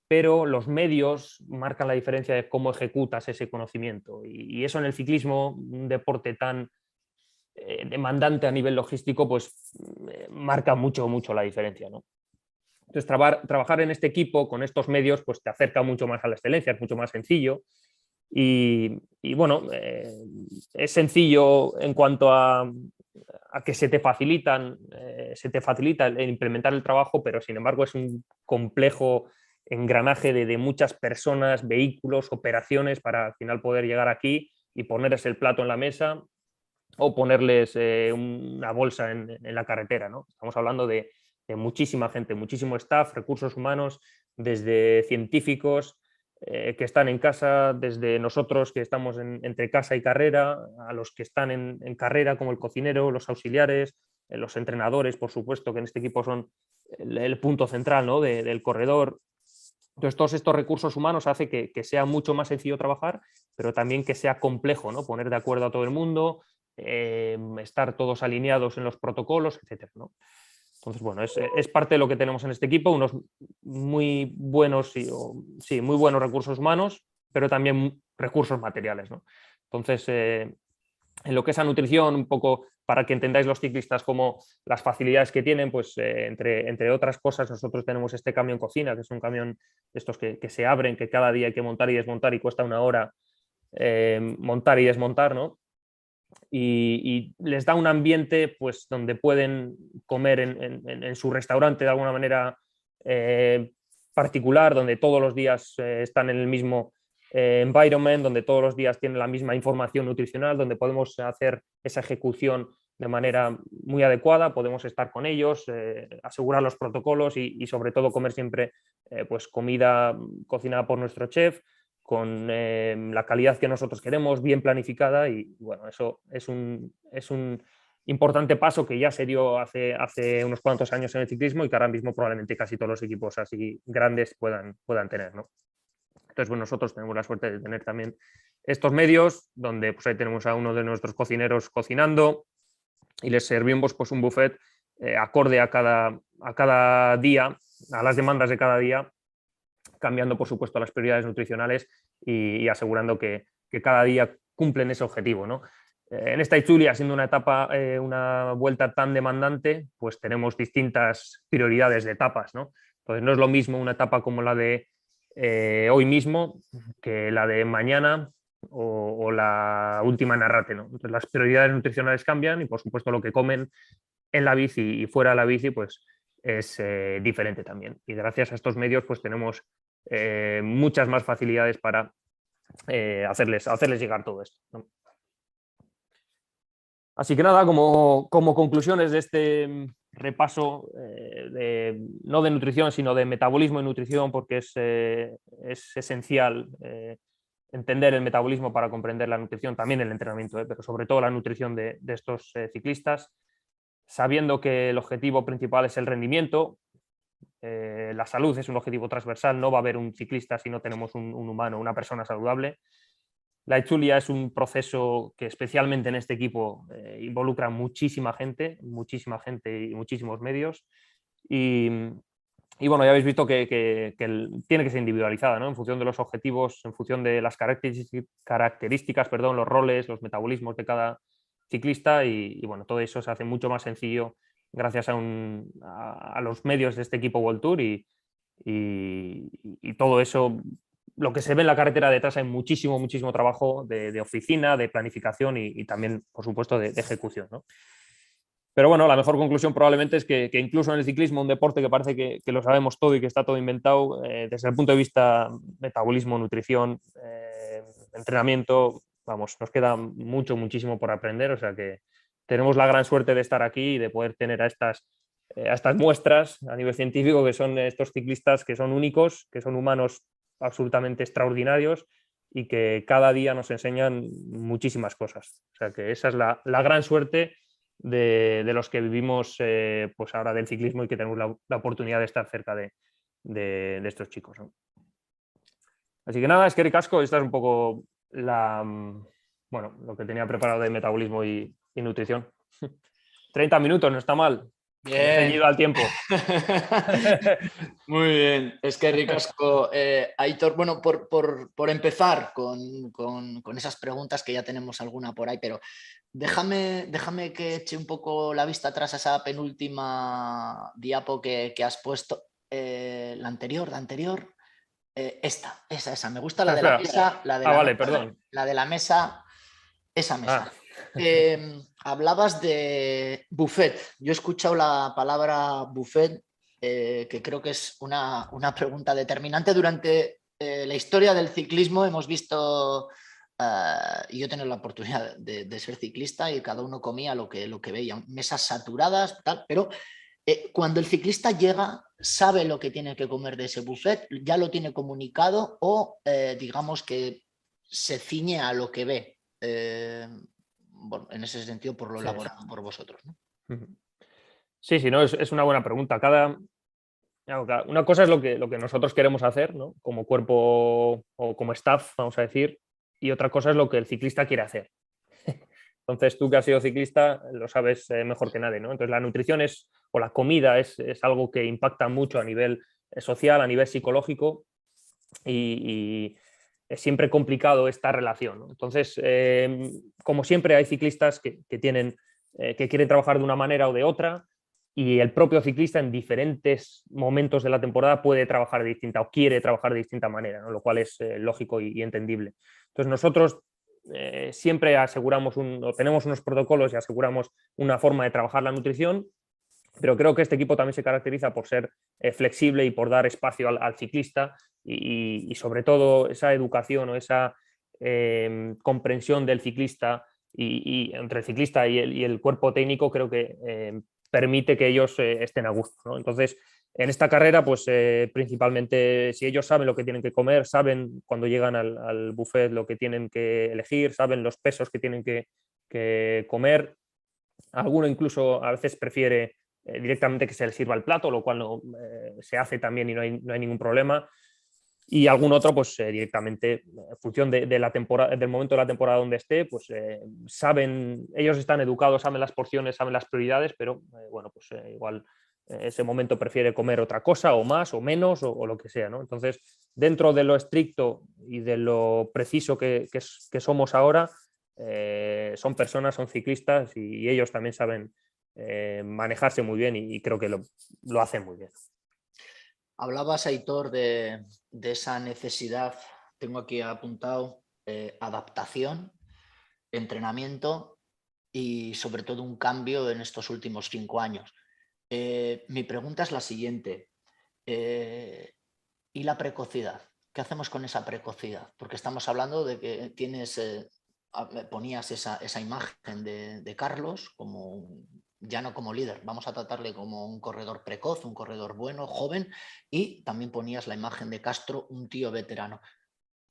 pero los medios marcan la diferencia de cómo ejecutas ese conocimiento, y eso en el ciclismo, un deporte tan demandante a nivel logístico, pues marca mucho la diferencia, ¿no? Entonces, trabajar en este equipo con estos medios pues te acerca mucho más a la excelencia, es mucho más sencillo. Y bueno, es sencillo en cuanto a que se te facilita el implementar el trabajo, pero sin embargo es un complejo engranaje de muchas personas, vehículos, operaciones, para al final poder llegar aquí y ponerles el plato en la mesa o ponerles una bolsa en la carretera, ¿no? Estamos hablando de muchísima gente, muchísimo staff, recursos humanos, desde científicos que están en casa, desde nosotros que estamos entre casa y carrera, a los que están en carrera como el cocinero, los auxiliares, los entrenadores, por supuesto, que en este equipo son el punto central, ¿no? del corredor. Entonces, todos estos recursos humanos hacen que sea mucho más sencillo trabajar, pero también que sea complejo, ¿no? Poner de acuerdo a todo el mundo, estar todos alineados en los protocolos, etcétera, ¿no? Entonces, bueno, es parte de lo que tenemos en este equipo, unos muy buenos, muy buenos recursos humanos, pero también recursos materiales, ¿no? Entonces, en lo que es a nutrición, un poco para que entendáis los ciclistas como las facilidades que tienen, pues entre otras cosas, nosotros tenemos este camión cocina, que es un camión de estos que se abren, que cada día hay que montar y desmontar y cuesta 1 hora montar y desmontar, ¿no? Y les da un ambiente pues, donde pueden comer en su restaurante de alguna manera particular, donde todos los días están en el mismo environment, donde todos los días tienen la misma información nutricional, donde podemos hacer esa ejecución de manera muy adecuada, podemos estar con ellos, asegurar los protocolos y sobre todo comer siempre pues comida cocinada por nuestro chef, con la calidad que nosotros queremos, bien planificada, y bueno, eso es un importante paso que ya se dio hace unos cuantos años en el ciclismo y que ahora mismo probablemente casi todos los equipos así grandes puedan tener, ¿no? Entonces, bueno, nosotros tenemos la suerte de tener también estos medios donde pues ahí tenemos a uno de nuestros cocineros cocinando y les servimos pues un buffet acorde a cada día, a las demandas de cada día, cambiando por supuesto las prioridades nutricionales y asegurando que cada día cumplen ese objetivo, ¿no? En esta Itzulia, siendo una etapa, una vuelta tan demandante, pues tenemos distintas prioridades de etapas, ¿no? Entonces no es lo mismo una etapa como la de hoy mismo que la de mañana o la última en Arrate, ¿no? Entonces las prioridades nutricionales cambian y por supuesto lo que comen en la bici y fuera de la bici pues es diferente también. Y gracias a estos medios pues tenemos muchas más facilidades para hacerles llegar todo esto, ¿no? Así que nada, como conclusiones de este repaso no de nutrición, sino de metabolismo y nutrición, porque es esencial entender el metabolismo para comprender la nutrición, también el entrenamiento, pero sobre todo la nutrición de estos ciclistas, sabiendo que el objetivo principal es el rendimiento. La salud es un objetivo transversal, no va a haber un ciclista si no tenemos un humano, una persona saludable. La Itzulia es un proceso que especialmente en este equipo involucra muchísima gente y muchísimos medios y bueno, ya habéis visto que tiene que ser individualizada, ¿no? En función de los objetivos, en función de las características, perdón, los roles, los metabolismos de cada ciclista y bueno, todo eso se hace mucho más sencillo gracias a los medios de este equipo World Tour y todo eso, lo que se ve en la carretera detrás hay muchísimo trabajo de oficina, de planificación y también, por supuesto, de ejecución, ¿no? Pero bueno, la mejor conclusión probablemente es que incluso en el ciclismo, un deporte que parece que lo sabemos todo y que está todo inventado, desde el punto de vista metabolismo, nutrición, entrenamiento, vamos, nos queda muchísimo por aprender, o sea que tenemos la gran suerte de estar aquí y de poder tener a estas muestras a nivel científico, que son estos ciclistas que son únicos, que son humanos absolutamente extraordinarios y que cada día nos enseñan muchísimas cosas. O sea que esa es la gran suerte de los que vivimos pues ahora del ciclismo y que tenemos la oportunidad de estar cerca de estos chicos, ¿no? Así que nada, es que ricasco, esta es un poco lo que tenía preparado de metabolismo y nutrición. 30 minutos, no está mal. Bien. Ceñido al tiempo. Muy bien, es que ricasco. Aitor, bueno, por empezar con esas preguntas que ya tenemos alguna por ahí, pero déjame que eche un poco la vista atrás a esa penúltima diapo que has puesto. La anterior. Esa. Me gusta la de la mesa. Vale, perdón. La de la mesa. Esa mesa. Hablabas de buffet. Yo he escuchado la palabra buffet, que creo que es una pregunta determinante durante la historia del ciclismo. Hemos visto, y yo he tenido la oportunidad de ser ciclista y cada uno comía lo que veía, mesas saturadas, tal, pero cuando el ciclista llega, sabe lo que tiene que comer de ese buffet, ya lo tiene comunicado o digamos que se ciñe a lo que ve. Bueno, en ese sentido, por lo elaborado por vosotros, ¿no? Sí, no, es una buena pregunta. Una cosa es lo que nosotros queremos hacer, ¿no? Como cuerpo o como staff, vamos a decir, y otra cosa es lo que el ciclista quiere hacer. Entonces, tú que has sido ciclista lo sabes mejor que nadie, ¿no? Entonces, la nutrición o la comida es algo que impacta mucho a nivel social, a nivel psicológico y es siempre complicado esta relación, ¿no? Entonces, como siempre, hay ciclistas que tienen que quieren trabajar de una manera o de otra, y el propio ciclista en diferentes momentos de la temporada puede trabajar de distinta o quiere trabajar de distinta manera, ¿no? Lo cual es lógico y entendible. Entonces nosotros siempre aseguramos o tenemos unos protocolos y aseguramos una forma de trabajar la nutrición, pero creo que este equipo también se caracteriza por ser flexible y por dar espacio al ciclista y sobre todo esa educación o esa comprensión del ciclista y entre el ciclista y el cuerpo técnico creo que permite que ellos estén a gusto, ¿no? Entonces, en esta carrera, pues principalmente si ellos saben lo que tienen que comer, saben cuando llegan al buffet lo que tienen que elegir, saben los pesos que tienen que comer, alguno incluso a veces prefiere directamente que se les sirva el plato, lo cual no, se hace también y no hay ningún problema. Y algún otro, pues directamente, en función de la temporada, del momento de la temporada donde esté, pues saben, ellos están educados, saben las porciones, saben las prioridades, pero bueno, pues igual ese momento prefiere comer otra cosa o más o menos o lo que sea, ¿no? Entonces, dentro de lo estricto y de lo preciso que somos ahora, son personas, son ciclistas y ellos también saben manejarse muy bien y creo que lo hacen muy bien. Hablabas, Aitor, de esa necesidad, tengo aquí apuntado, adaptación, entrenamiento y sobre todo un cambio en estos últimos 5 años. Mi pregunta es la siguiente. ¿Y la precocidad? ¿Qué hacemos con esa precocidad? Porque estamos hablando de que ponías esa imagen de Carlos como ya no como líder, vamos a tratarle como un corredor precoz, un corredor bueno, joven, y también ponías la imagen de Castro, un tío veterano.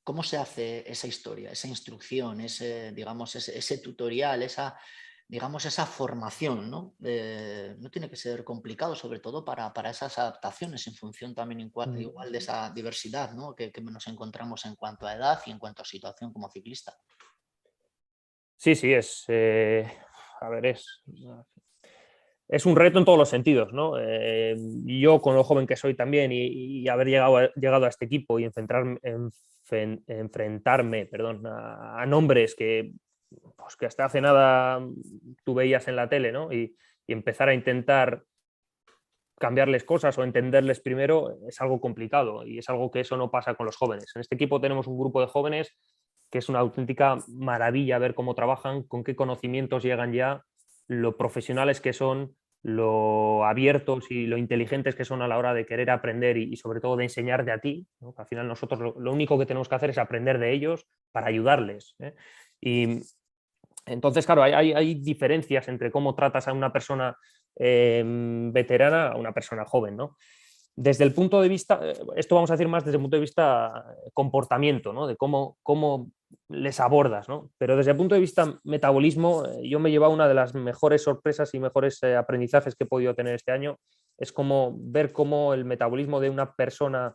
¿Cómo se hace esa historia, esa instrucción, digamos, ese tutorial, esa formación, ¿no? No tiene que ser complicado, sobre todo para esas adaptaciones en función también igual de esa diversidad, ¿no? que nos encontramos en cuanto a edad y en cuanto a situación como ciclista. Sí, a ver, es un reto en todos los sentidos, ¿no? Yo, con lo joven que soy también, y haber llegado a este equipo y enfrentarme, perdón, a nombres pues, que hasta hace nada tú veías en la tele, ¿no? Y empezar a intentar cambiarles cosas o entenderles primero es algo complicado y es algo que eso no pasa con los jóvenes. En este equipo tenemos un grupo de jóvenes que es una auténtica maravilla ver cómo trabajan, con qué conocimientos llegan ya, lo profesionales que son, lo abiertos y lo inteligentes que son a la hora de querer aprender y sobre todo de enseñarte a ti, ¿no? Al final nosotros lo único que tenemos que hacer es aprender de ellos para ayudarles, ¿eh? Y entonces, claro, hay diferencias entre cómo tratas a una persona veterana a una persona joven, ¿no? Desde el punto de vista, esto vamos a decir más desde el punto de vista comportamiento, ¿no? De cómo les abordas, ¿no? Pero desde el punto de vista metabolismo, yo me he llevado una de las mejores sorpresas y mejores aprendizajes que he podido tener este año, es como ver cómo el metabolismo de una persona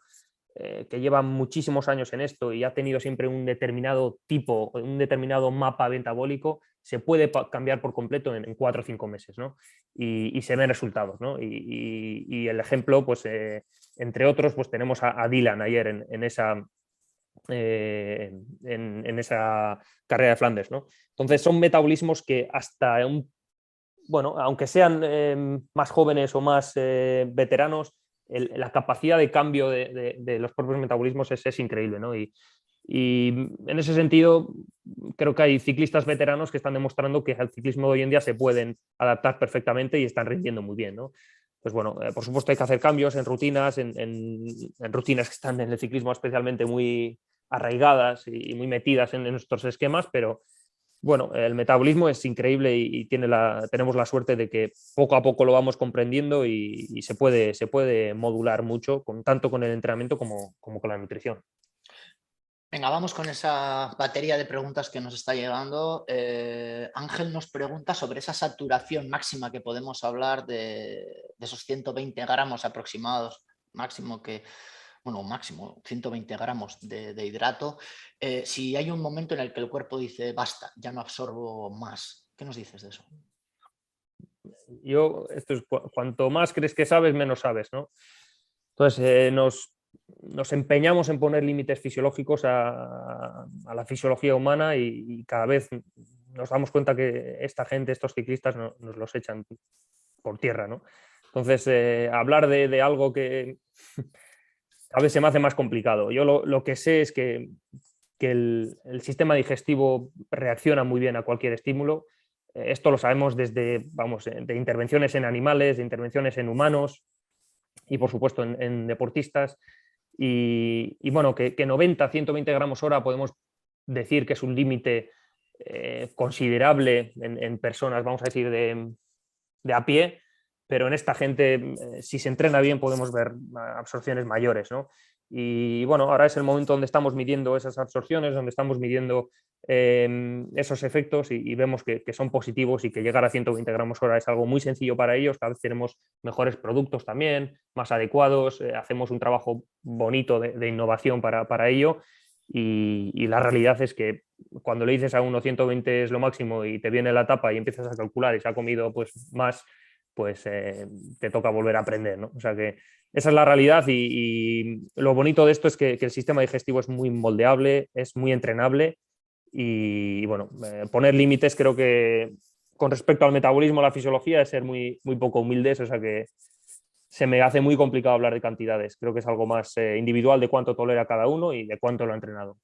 que lleva muchísimos años en esto y ha tenido siempre un determinado tipo, un determinado mapa metabólico, se puede cambiar por completo en 4 o 5 meses, ¿no? Y se ven resultados, ¿no? Y el ejemplo, pues, entre otros, pues tenemos a Dylan ayer en esa carrera de Flandes, ¿no? Entonces son metabolismos que hasta bueno, aunque sean más jóvenes o más veteranos, la capacidad de cambio de los propios metabolismos es increíble, ¿no? Y en ese sentido, creo que hay ciclistas veteranos que están demostrando que al ciclismo de hoy en día se pueden adaptar perfectamente y están rindiendo muy bien, ¿no? Pues bueno, por supuesto hay que hacer cambios en rutinas, en rutinas que están en el ciclismo especialmente muy arraigadas y muy metidas en nuestros esquemas, pero bueno, el metabolismo es increíble y tenemos la suerte de que poco a poco lo vamos comprendiendo y se puede modular mucho, tanto con el entrenamiento como con la nutrición. Venga, vamos con esa batería de preguntas que nos está llegando. Ángel nos pregunta sobre esa saturación máxima que podemos hablar de esos 120 gramos aproximados, máximo 120 gramos de hidrato. Si hay un momento en el que el cuerpo dice, basta, ya no absorbo más. ¿Qué nos dices de eso? Esto es cuanto más crees que sabes, menos sabes, ¿no? Entonces, nos empeñamos en poner límites fisiológicos a la fisiología humana y cada vez nos damos cuenta que esta gente, estos ciclistas, nos los echan por tierra, ¿no? Entonces, hablar de algo que a veces se me hace más complicado. Yo lo que sé es que el sistema digestivo reacciona muy bien a cualquier estímulo. Esto lo sabemos desde, vamos, de intervenciones en animales, de intervenciones en humanos y, por supuesto, en deportistas. Y bueno, que 90, 120 gramos hora podemos decir que es un límite considerable en personas, vamos a decir, de a pie, pero en esta gente, si se entrena bien, podemos ver absorciones mayores, ¿no? Y bueno, ahora es el momento donde estamos midiendo esas absorciones, donde estamos midiendo esos efectos y vemos que son positivos y que llegar a 120 gramos hora es algo muy sencillo para ellos. Cada vez tenemos mejores productos también, más adecuados, hacemos un trabajo bonito de innovación para ello. Y la realidad es que cuando le dices a uno 120 es lo máximo y te viene la tapa y empiezas a calcular y se ha comido pues más, pues te toca volver a aprender, ¿no? O sea que esa es la realidad y lo bonito de esto es que el sistema digestivo es muy moldeable, es muy entrenable y bueno, poner límites creo que con respecto al metabolismo, a la fisiología, es ser muy, muy poco humildes, o sea que se me hace muy complicado hablar de cantidades. Creo que es algo más individual de cuánto tolera cada uno y de cuánto lo ha entrenado.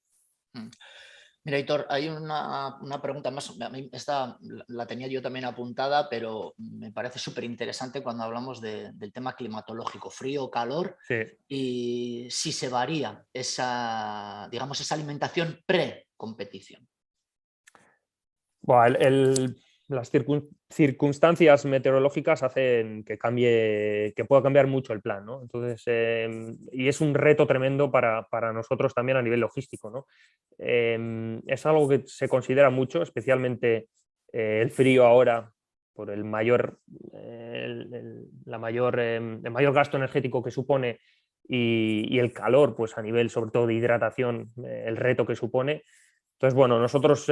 Mira, Hitor, hay una pregunta más. Esta la tenía yo también apuntada, pero me parece súper interesante cuando hablamos del tema climatológico, frío, calor, Sí. y si se varía esa, digamos, esa alimentación pre-competición. Bueno, las circunstancias meteorológicas hacen que cambie, que pueda cambiar mucho el plan, ¿no? Entonces, y es un reto tremendo para nosotros también a nivel logístico, ¿no? Es algo que se considera mucho, especialmente el frío ahora, por el mayor gasto energético que supone y el calor, pues a nivel sobre todo de hidratación, el reto que supone. Entonces, bueno, nosotros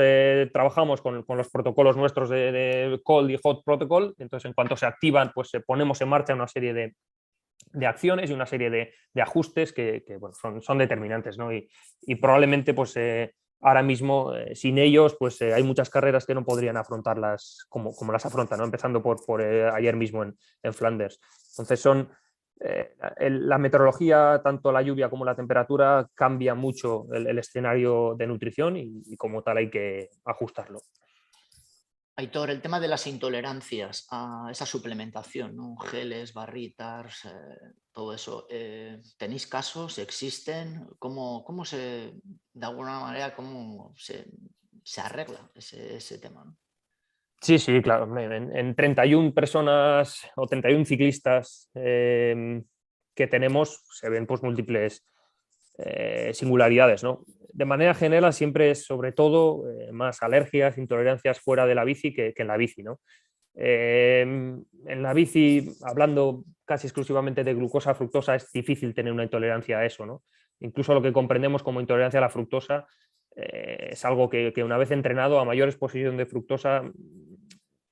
trabajamos con los protocolos nuestros de Cold y Hot Protocol. Entonces, en cuanto se activan, pues ponemos en marcha una serie de acciones y una serie de ajustes que bueno, son determinantes, ¿no? Y probablemente, pues ahora mismo, sin ellos, pues hay muchas carreras que no podrían afrontarlas como las afrontan, ¿no? Empezando por ayer mismo en Flanders. Entonces, la meteorología, tanto la lluvia como la temperatura, cambia mucho el escenario de nutrición y como tal hay que ajustarlo. Aitor, el tema de las intolerancias a esa suplementación, ¿no? Geles, barritas, todo eso. ¿Tenéis casos? ¿Existen? ¿Cómo se, de alguna manera, cómo se arregla ese tema, ¿no? Sí, claro. En 31 personas o 31 ciclistas que tenemos se ven pues múltiples singularidades, ¿no? De manera general siempre es sobre todo más alergias, intolerancias fuera de la bici que en la bici, ¿no? En la bici, hablando casi exclusivamente de glucosa, fructosa, es difícil tener una intolerancia a eso, ¿no? Incluso lo que comprendemos como intolerancia a la fructosa es algo que una vez entrenado, a mayor exposición de fructosa,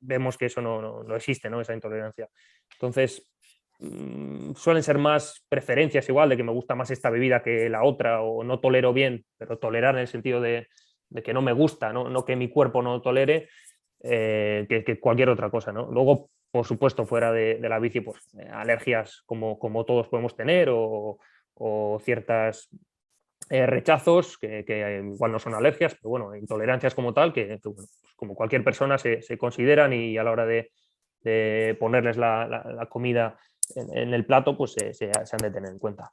vemos que eso no existe, ¿no? Esa intolerancia. Entonces, suelen ser más preferencias igual, de que me gusta más esta bebida que la otra, o no tolero bien, pero tolerar en el sentido de que no me gusta, no que mi cuerpo no tolere, que cualquier otra cosa, ¿no? Luego, por supuesto, fuera de la bici, pues alergias como todos podemos tener o ciertas rechazos que igual no son alergias, pero bueno, intolerancias como tal, que bueno, pues como cualquier persona se consideran y a la hora de ponerles la comida en el plato, pues se han de tener en cuenta.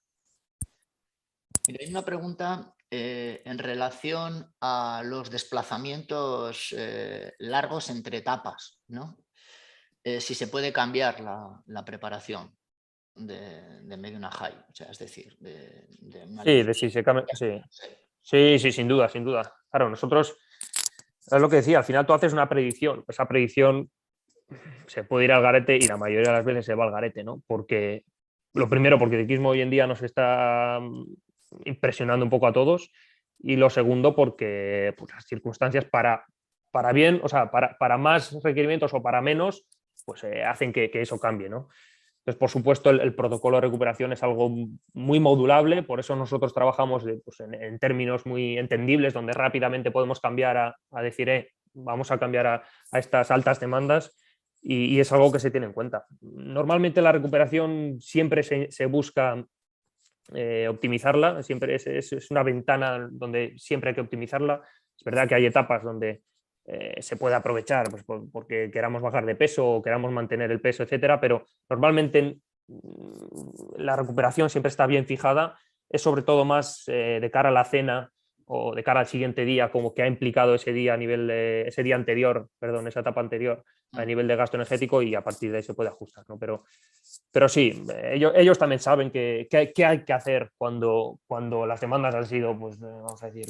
Mira, hay una pregunta en relación a los desplazamientos largos entre etapas, ¿no? Si se puede cambiar la preparación de medio una high, o sea, es decir, de una Sí, lift. sí, sí, sin duda, sin duda. Claro, nosotros, es lo que decía, al final tú haces una predicción, esa predicción se puede ir al garete y la mayoría de las veces se va al garete, ¿no? Porque, lo primero, porque el ciclismo hoy en día nos está impresionando un poco a todos, y lo segundo, porque pues, las circunstancias para bien, o sea, para más requerimientos o para menos, pues hacen que eso cambie, ¿no? Entonces, por supuesto, el protocolo de recuperación es algo muy modulable, por eso nosotros trabajamos pues, en términos muy entendibles, donde rápidamente podemos cambiar a decir, vamos a cambiar a estas altas demandas y es algo que se tiene en cuenta. Normalmente la recuperación siempre se busca optimizarla, siempre es una ventana donde siempre hay que optimizarla. Es verdad que hay etapas donde se puede aprovechar pues, porque queramos bajar de peso o queramos mantener el peso, etcétera, pero normalmente la recuperación siempre está bien fijada, es sobre todo más de cara a la cena o de cara al siguiente día, como que ha implicado ese día a nivel de, ese día anterior, perdón, esa etapa anterior a nivel de gasto energético y a partir de ahí se puede ajustar, ¿no? Pero sí, ellos también saben que hay que hacer cuando las demandas han sido, pues, vamos a decir,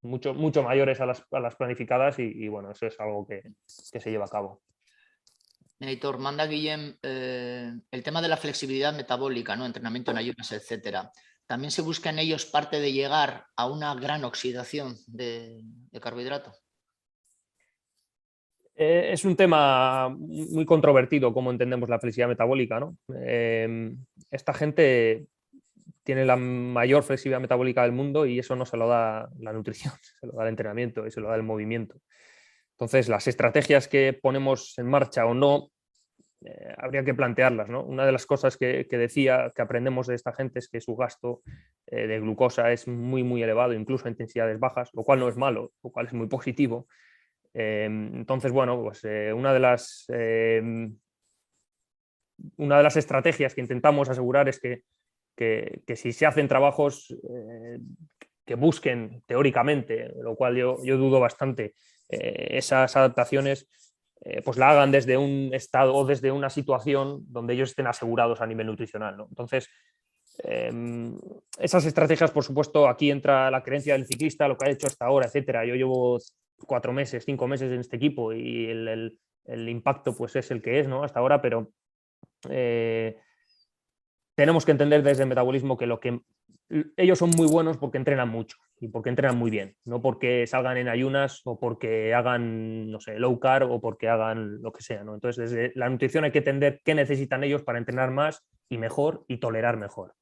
mucho mayores a las planificadas y bueno, eso es algo que se lleva a cabo. Editor, manda Guillem el tema de la flexibilidad metabólica, ¿no? Entrenamiento en ayunas, etcétera. También se busca en ellos parte de llegar a una gran oxidación de carbohidrato. Es un tema muy controvertido cómo entendemos la flexibilidad metabólica, ¿no? Esta gente tiene la mayor flexibilidad metabólica del mundo y eso no se lo da la nutrición, se lo da el entrenamiento y se lo da el movimiento. Entonces, las estrategias que ponemos en marcha o no, habría que plantearlas, ¿no? Una de las cosas que decía que aprendemos de esta gente es que su gasto de glucosa es muy elevado, incluso a intensidades bajas, lo cual no es malo, lo cual es muy positivo. Entonces, bueno, pues una de las estrategias que intentamos asegurar es que si se hacen trabajos que busquen teóricamente, lo cual yo dudo bastante, esas adaptaciones, pues la hagan desde un estado o desde una situación donde ellos estén asegurados a nivel nutricional, ¿no? Entonces, esas estrategias, por supuesto, aquí entra la creencia del ciclista, lo que ha hecho hasta ahora, etcétera. Yo llevo 4 meses, 5 meses en este equipo y el impacto pues es el que es, ¿no? Hasta ahora, pero tenemos que entender desde el metabolismo que ellos son muy buenos porque entrenan mucho y porque entrenan muy bien, no porque salgan en ayunas o porque hagan, no sé, low carb o porque hagan lo que sea, ¿no? Entonces, desde la nutrición hay que entender qué necesitan ellos para entrenar más y mejor y tolerar mejor.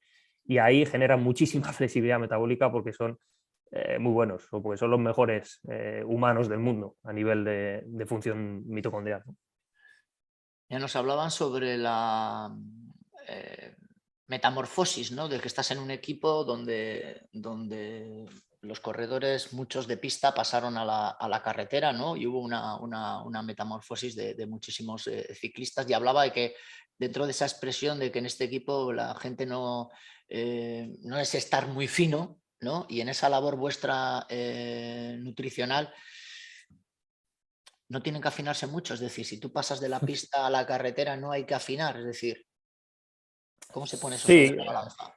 Y ahí generan muchísima flexibilidad metabólica porque son muy buenos o porque son los mejores humanos del mundo a nivel de función mitocondrial, ¿no? Ya nos hablaban sobre la metamorfosis, ¿no? De que estás en un equipo donde los corredores, muchos de pista, pasaron a la carretera, ¿no? Y hubo una metamorfosis de muchísimos ciclistas, y hablaba de que dentro de esa expresión de que en este equipo la gente no es estar muy fino, ¿no? Y en esa labor vuestra nutricional no tienen que afinarse mucho. Es decir, si tú pasas de la pista a la carretera no hay que afinar. Es decir, ¿cómo se pone eso sobre Sí, la balanza?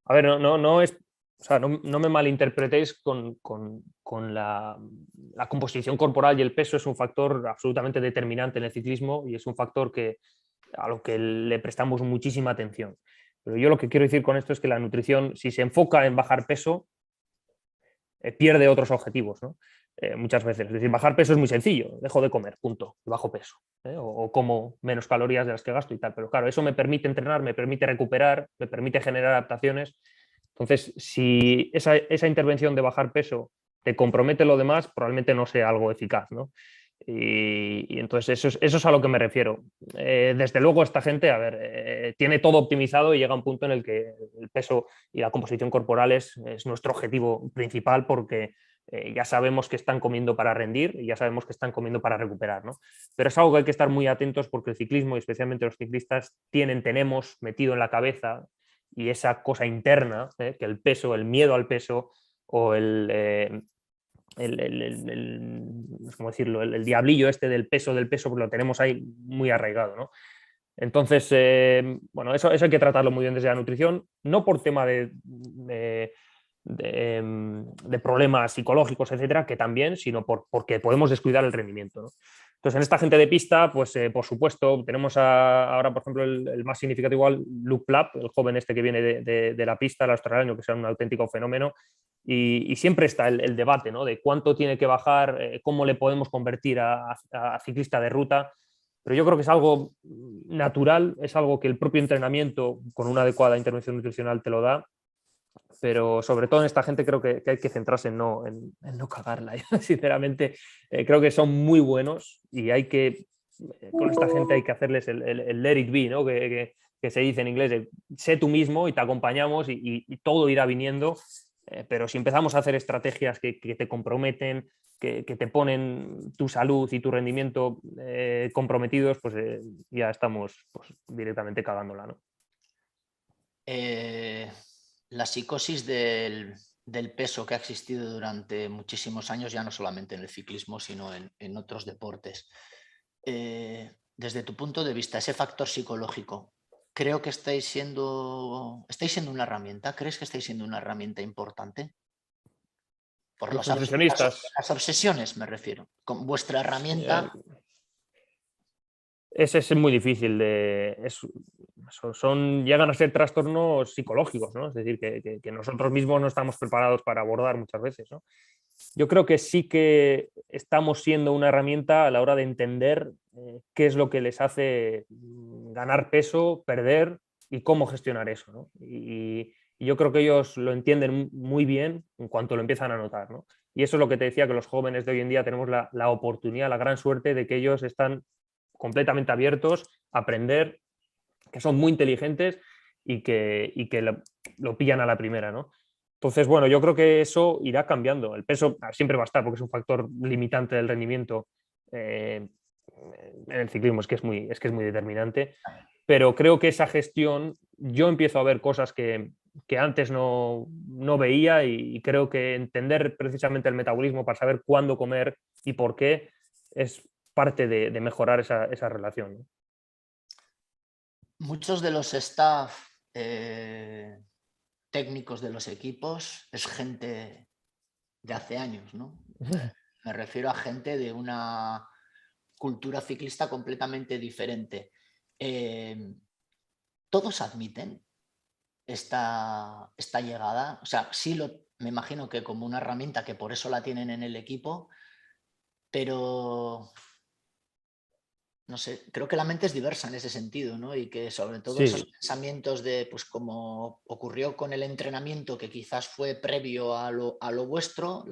a ver, no es, o sea, no me malinterpretéis con la composición corporal, y el peso es un factor absolutamente determinante en el ciclismo y es un factor a lo que le prestamos muchísima atención. Pero yo lo que quiero decir con esto es que la nutrición, si se enfoca en bajar peso, pierde otros objetivos, ¿no? Muchas veces. Es decir, bajar peso es muy sencillo, dejo de comer, punto, y bajo peso, o como menos calorías de las que gasto y tal. Pero claro, eso me permite entrenar, me permite recuperar, me permite generar adaptaciones. Entonces, si esa intervención de bajar peso te compromete lo demás, probablemente no sea algo eficaz, ¿no? Y entonces eso es a lo que me refiero. Desde luego esta gente, a ver, tiene todo optimizado y llega a un punto en el que el peso y la composición corporal es nuestro objetivo principal porque ya sabemos que están comiendo para rendir y ya sabemos que están comiendo para recuperar, ¿no? Pero es algo que hay que estar muy atentos porque el ciclismo y especialmente los ciclistas tenemos metido en la cabeza y esa cosa interna, que el peso, el miedo al peso o ¿cómo decirlo? El diablillo este del peso, pues lo tenemos ahí muy arraigado, ¿no? Entonces, bueno, eso hay que tratarlo muy bien desde la nutrición, no por tema de problemas psicológicos, etcétera, que también, sino porque podemos descuidar el rendimiento, ¿no? Entonces, en esta gente de pista, pues por supuesto, tenemos ahora, por ejemplo, el más significativo, Luke Plapp, el joven este que viene de la pista, el australiano, que es un auténtico fenómeno, y siempre está el debate, ¿no? De cuánto tiene que bajar, cómo le podemos convertir a ciclista de ruta. Pero yo creo que es algo natural, es algo que el propio entrenamiento con una adecuada intervención nutricional te lo da. pero sobre todo en esta gente creo que hay que centrarse en no cagarla. Sinceramente, creo que son muy buenos y hay que, con esta gente hay que hacerles el let it be, ¿no? Que se dice en inglés, de, sé tú mismo y te acompañamos y todo irá viniendo, pero si empezamos a hacer estrategias que te comprometen, que te ponen tu salud y tu rendimiento comprometidos, pues ya estamos pues, directamente cagándola, ¿no? La psicosis del peso que ha existido durante muchísimos años, ya no solamente en el ciclismo, sino en otros deportes. Desde tu punto de vista, ese factor psicológico, creo que estáis siendo una herramienta. ¿Crees que estáis siendo una herramienta importante? Por Los nutricionistas. las obsesiones me refiero. Con vuestra herramienta. Es muy difícil llegan a ser trastornos psicológicos, ¿no? Es decir, que nosotros mismos no estamos preparados para abordar muchas veces, ¿no? Yo creo que sí que estamos siendo una herramienta a la hora de entender qué es lo que les hace ganar peso, perder y cómo gestionar eso, ¿no? Y yo creo que ellos lo entienden muy bien en cuanto lo empiezan a notar, ¿no? Y eso es lo que te decía, que los jóvenes de hoy en día tenemos la oportunidad, la gran suerte de que ellos están completamente abiertos a aprender, que son muy inteligentes y que lo pillan a la primera, ¿no? Entonces, bueno, yo creo que eso irá cambiando. El peso siempre va a estar porque es un factor limitante del rendimiento en el ciclismo, es que es muy determinante, pero creo que esa gestión, yo empiezo a ver cosas que antes no veía y creo que entender precisamente el metabolismo para saber cuándo comer y por qué es parte de mejorar esa relación, ¿no? Muchos de los staff técnicos de los equipos es gente de hace años, ¿no? Me refiero a gente de una cultura ciclista completamente diferente. ¿Todos admiten esta llegada? O sea, sí me imagino que como una herramienta, que por eso la tienen en el equipo, pero no sé, creo que la mente es diversa en ese sentido, ¿no? Y que sobre todo esos Sí, pensamientos de, pues como ocurrió con el entrenamiento, que quizás fue previo a lo vuestro,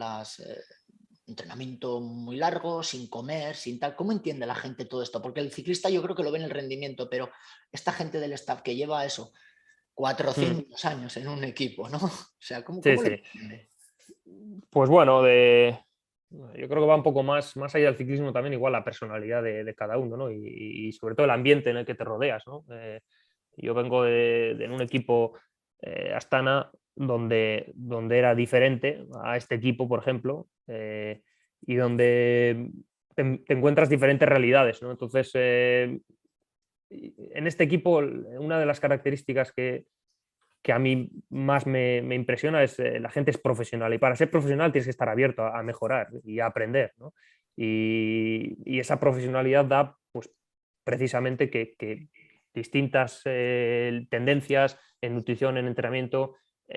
entrenamiento muy largo, sin comer, sin tal. ¿Cómo entiende la gente todo esto? Porque el ciclista yo creo que lo ve en el rendimiento, pero esta gente del staff que lleva eso 400 años en un equipo, ¿no? O sea, ¿cómo, sí, cómo lo sí. entiende? Pues bueno, yo creo que va un poco más allá del ciclismo también, igual la personalidad de cada uno, ¿no? Y sobre todo el ambiente en el que te rodeas, ¿no? Yo vengo en un equipo Astana donde era diferente a este equipo, por ejemplo, y donde te encuentras diferentes realidades, ¿no? Entonces, en este equipo, una de las características que a mí más me impresiona es la gente es profesional y para ser profesional tienes que estar abierto a mejorar y a aprender, ¿no? Y esa profesionalidad da pues, precisamente que distintas tendencias en nutrición, en entrenamiento,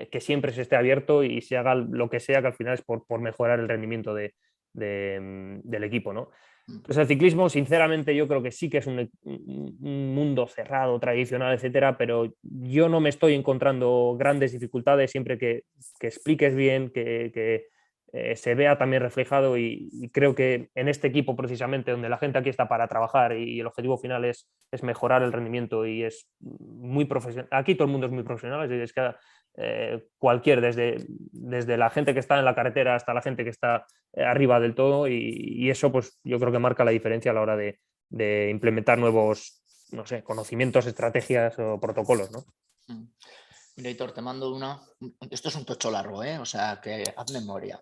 que siempre se esté abierto y se haga lo que sea, que al final es por mejorar el rendimiento del equipo, ¿no? Pues el ciclismo, sinceramente, yo creo que sí que es un mundo cerrado, tradicional, etcétera, pero yo no me estoy encontrando grandes dificultades siempre que expliques bien, que se vea también reflejado y creo que en este equipo precisamente, donde la gente aquí está para trabajar y el objetivo final es mejorar el rendimiento y es muy profesional. Aquí todo el mundo es muy profesional, es que desde la gente que está en la carretera hasta la gente que está arriba del todo y eso pues yo creo que marca la diferencia a la hora de implementar nuevos, no sé, conocimientos, estrategias o protocolos, ¿no? Mira, Hitor, te mando una. Esto es un tocho largo, ¿eh? O sea, que haz memoria.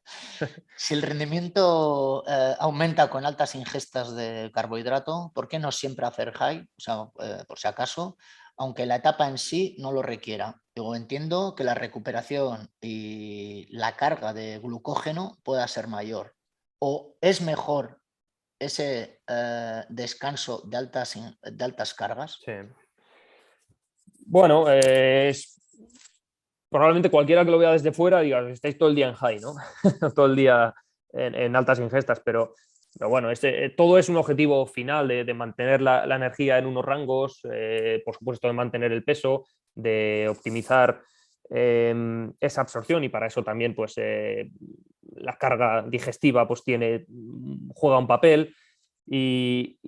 Si el rendimiento aumenta con altas ingestas de carbohidrato, ¿por qué no siempre hacer high? O sea, por si acaso, aunque la etapa en sí no lo requiera. Digo, entiendo que la recuperación y la carga de glucógeno pueda ser mayor. ¿O es mejor ese descanso de altas cargas? Sí. Bueno, probablemente cualquiera que lo vea desde fuera diga, estáis todo el día en high, ¿no? Todo el día en altas ingestas, pero bueno, todo es un objetivo final de mantener la energía en unos rangos, por supuesto de mantener el peso, de optimizar esa absorción, y para eso también pues, la carga digestiva pues, juega un papel. Y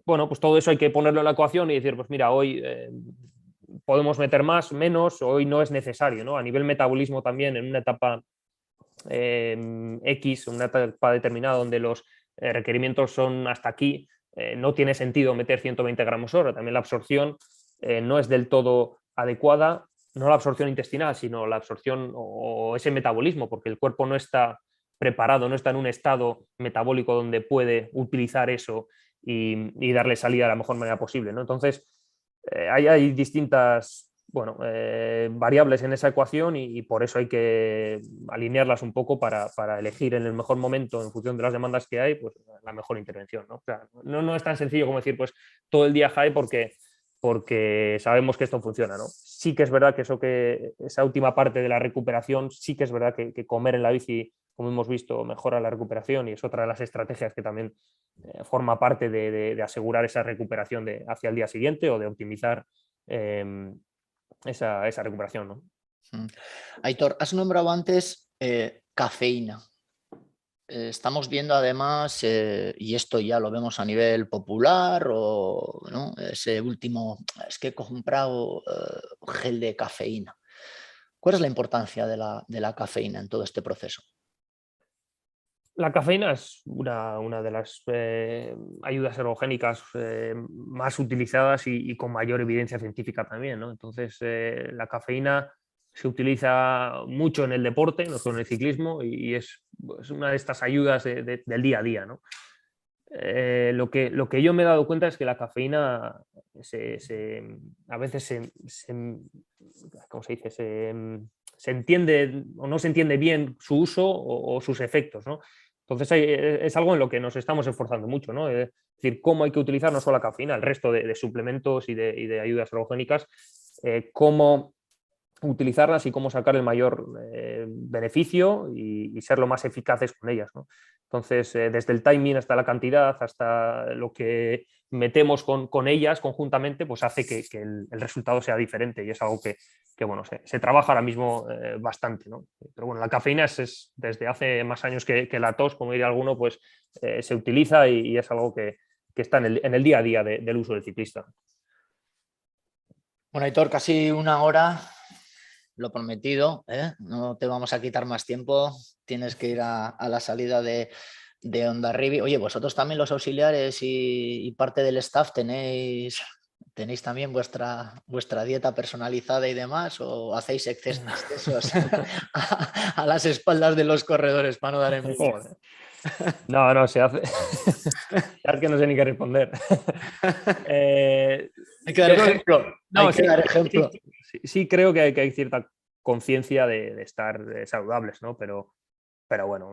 bueno, pues todo eso hay que ponerlo en la ecuación y decir, pues mira, hoy podemos meter más, menos, hoy no es necesario, ¿no? A nivel metabolismo también, en una etapa X, una etapa determinada donde los requerimientos son hasta aquí, no tiene sentido meter 120 gramos hora. También la absorción no es del todo adecuada, no la absorción intestinal, sino la absorción o ese metabolismo, porque el cuerpo no está preparado, no está en un estado metabólico donde puede utilizar eso y darle salida de la mejor manera posible, ¿no? Entonces, hay distintas variables en esa ecuación y por eso hay que alinearlas un poco para elegir en el mejor momento, en función de las demandas que hay, pues la mejor intervención, ¿no? O sea, no es tan sencillo como decir, pues todo el día high porque sabemos que esto funciona, ¿no? Sí que es verdad que esa última parte de la recuperación, sí que es verdad que comer en la bici, como hemos visto, mejora la recuperación, y es otra de las estrategias que también forma parte de asegurar esa recuperación hacia el día siguiente, o de optimizar esa recuperación, ¿no? Aitor, has nombrado antes cafeína. Estamos viendo además, y esto ya lo vemos a nivel popular, o ¿no? Ese último, es que he comprado gel de cafeína. ¿Cuál es la importancia de la cafeína en todo este proceso? La cafeína es una de las ayudas ergogénicas más utilizadas y con mayor evidencia científica también, ¿no? Entonces, la cafeína se utiliza mucho en el deporte, no solo en el ciclismo, y es una de estas ayudas del día a día, ¿no? Lo que yo me he dado cuenta es que la cafeína a veces ¿cómo se dice? Se entiende o no se entiende bien su uso o sus efectos, ¿no? Entonces es algo en lo que nos estamos esforzando mucho, ¿no? Es decir, cómo hay que utilizar no solo la cafeína, el resto de suplementos y de ayudas ergogénicas, cómo utilizarlas y cómo sacar el mayor beneficio y ser lo más eficaces con ellas, ¿no? Entonces, desde el timing hasta la cantidad, hasta lo que metemos con ellas conjuntamente, pues hace que el resultado sea diferente, y es algo que bueno, se trabaja ahora mismo bastante, ¿no? Pero bueno, la cafeína es desde hace más años que la tos, como diría alguno, pues se utiliza y es algo que está en el día a día del uso del ciclista. Bueno, Aitor, casi una hora, lo prometido, ¿eh? No te vamos a quitar más tiempo, tienes que ir a la salida de Hondarribia. Oye, vosotros también, los auxiliares y parte del staff, tenéis también vuestra dieta personalizada y demás, o hacéis excesos a las espaldas de los corredores para no dar envidia? Joder. No, se hace. Ya es que no sé ni qué responder. Hay que dar Yo creo ejemplo. Hay no, que dar ejemplo. sí creo que hay cierta conciencia de estar saludables, ¿no? Pero bueno,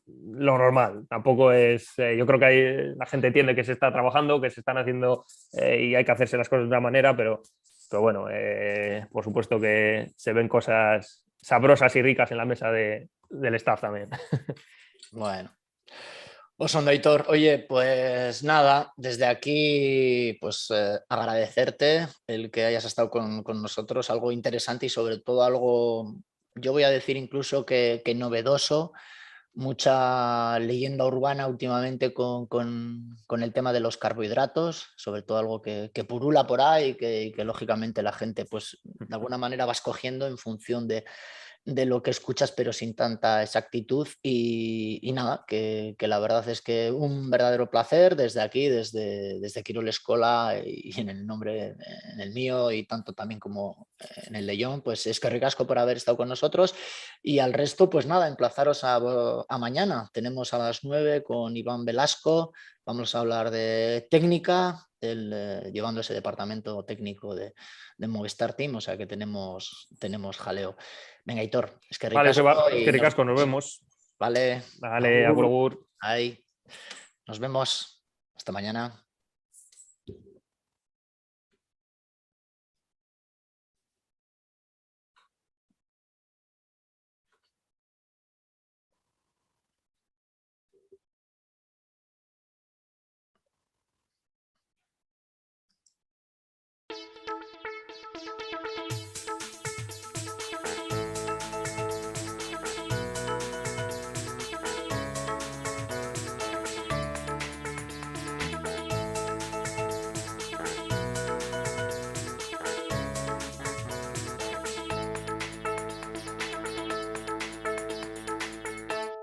lo normal. Tampoco es. Yo creo que la gente entiende que se está trabajando, que se están haciendo y hay que hacerse las cosas de una manera, pero bueno, por supuesto que se ven cosas sabrosas y ricas en la mesa del staff también. Bueno. Osondo, Aitor, oye, pues nada, desde aquí pues agradecerte el que hayas estado con nosotros, algo interesante y sobre todo algo, yo voy a decir incluso que novedoso, mucha leyenda urbana últimamente con el tema de los carbohidratos, sobre todo algo que purula por ahí y que lógicamente la gente pues de alguna manera va escogiendo en función de lo que escuchas, pero sin tanta exactitud. Y nada, que la verdad es que un verdadero placer desde aquí, desde Quirol Escola y en el nombre, en el mío y tanto también como en el de John, pues es que ricasco por haber estado con nosotros. Y al resto, pues nada, emplazaros a mañana. Tenemos a las 9 con Iván Velasco. Vamos a hablar de técnica, llevando ese departamento técnico de Movistar Team, o sea que tenemos jaleo. Venga, Aitor, es que Vale, ricasco Seba, es que y nos ricasco, nos vemos. vemos. Vale, Vale, agur. agur, agur. Ahí. Nos vemos. Hasta mañana.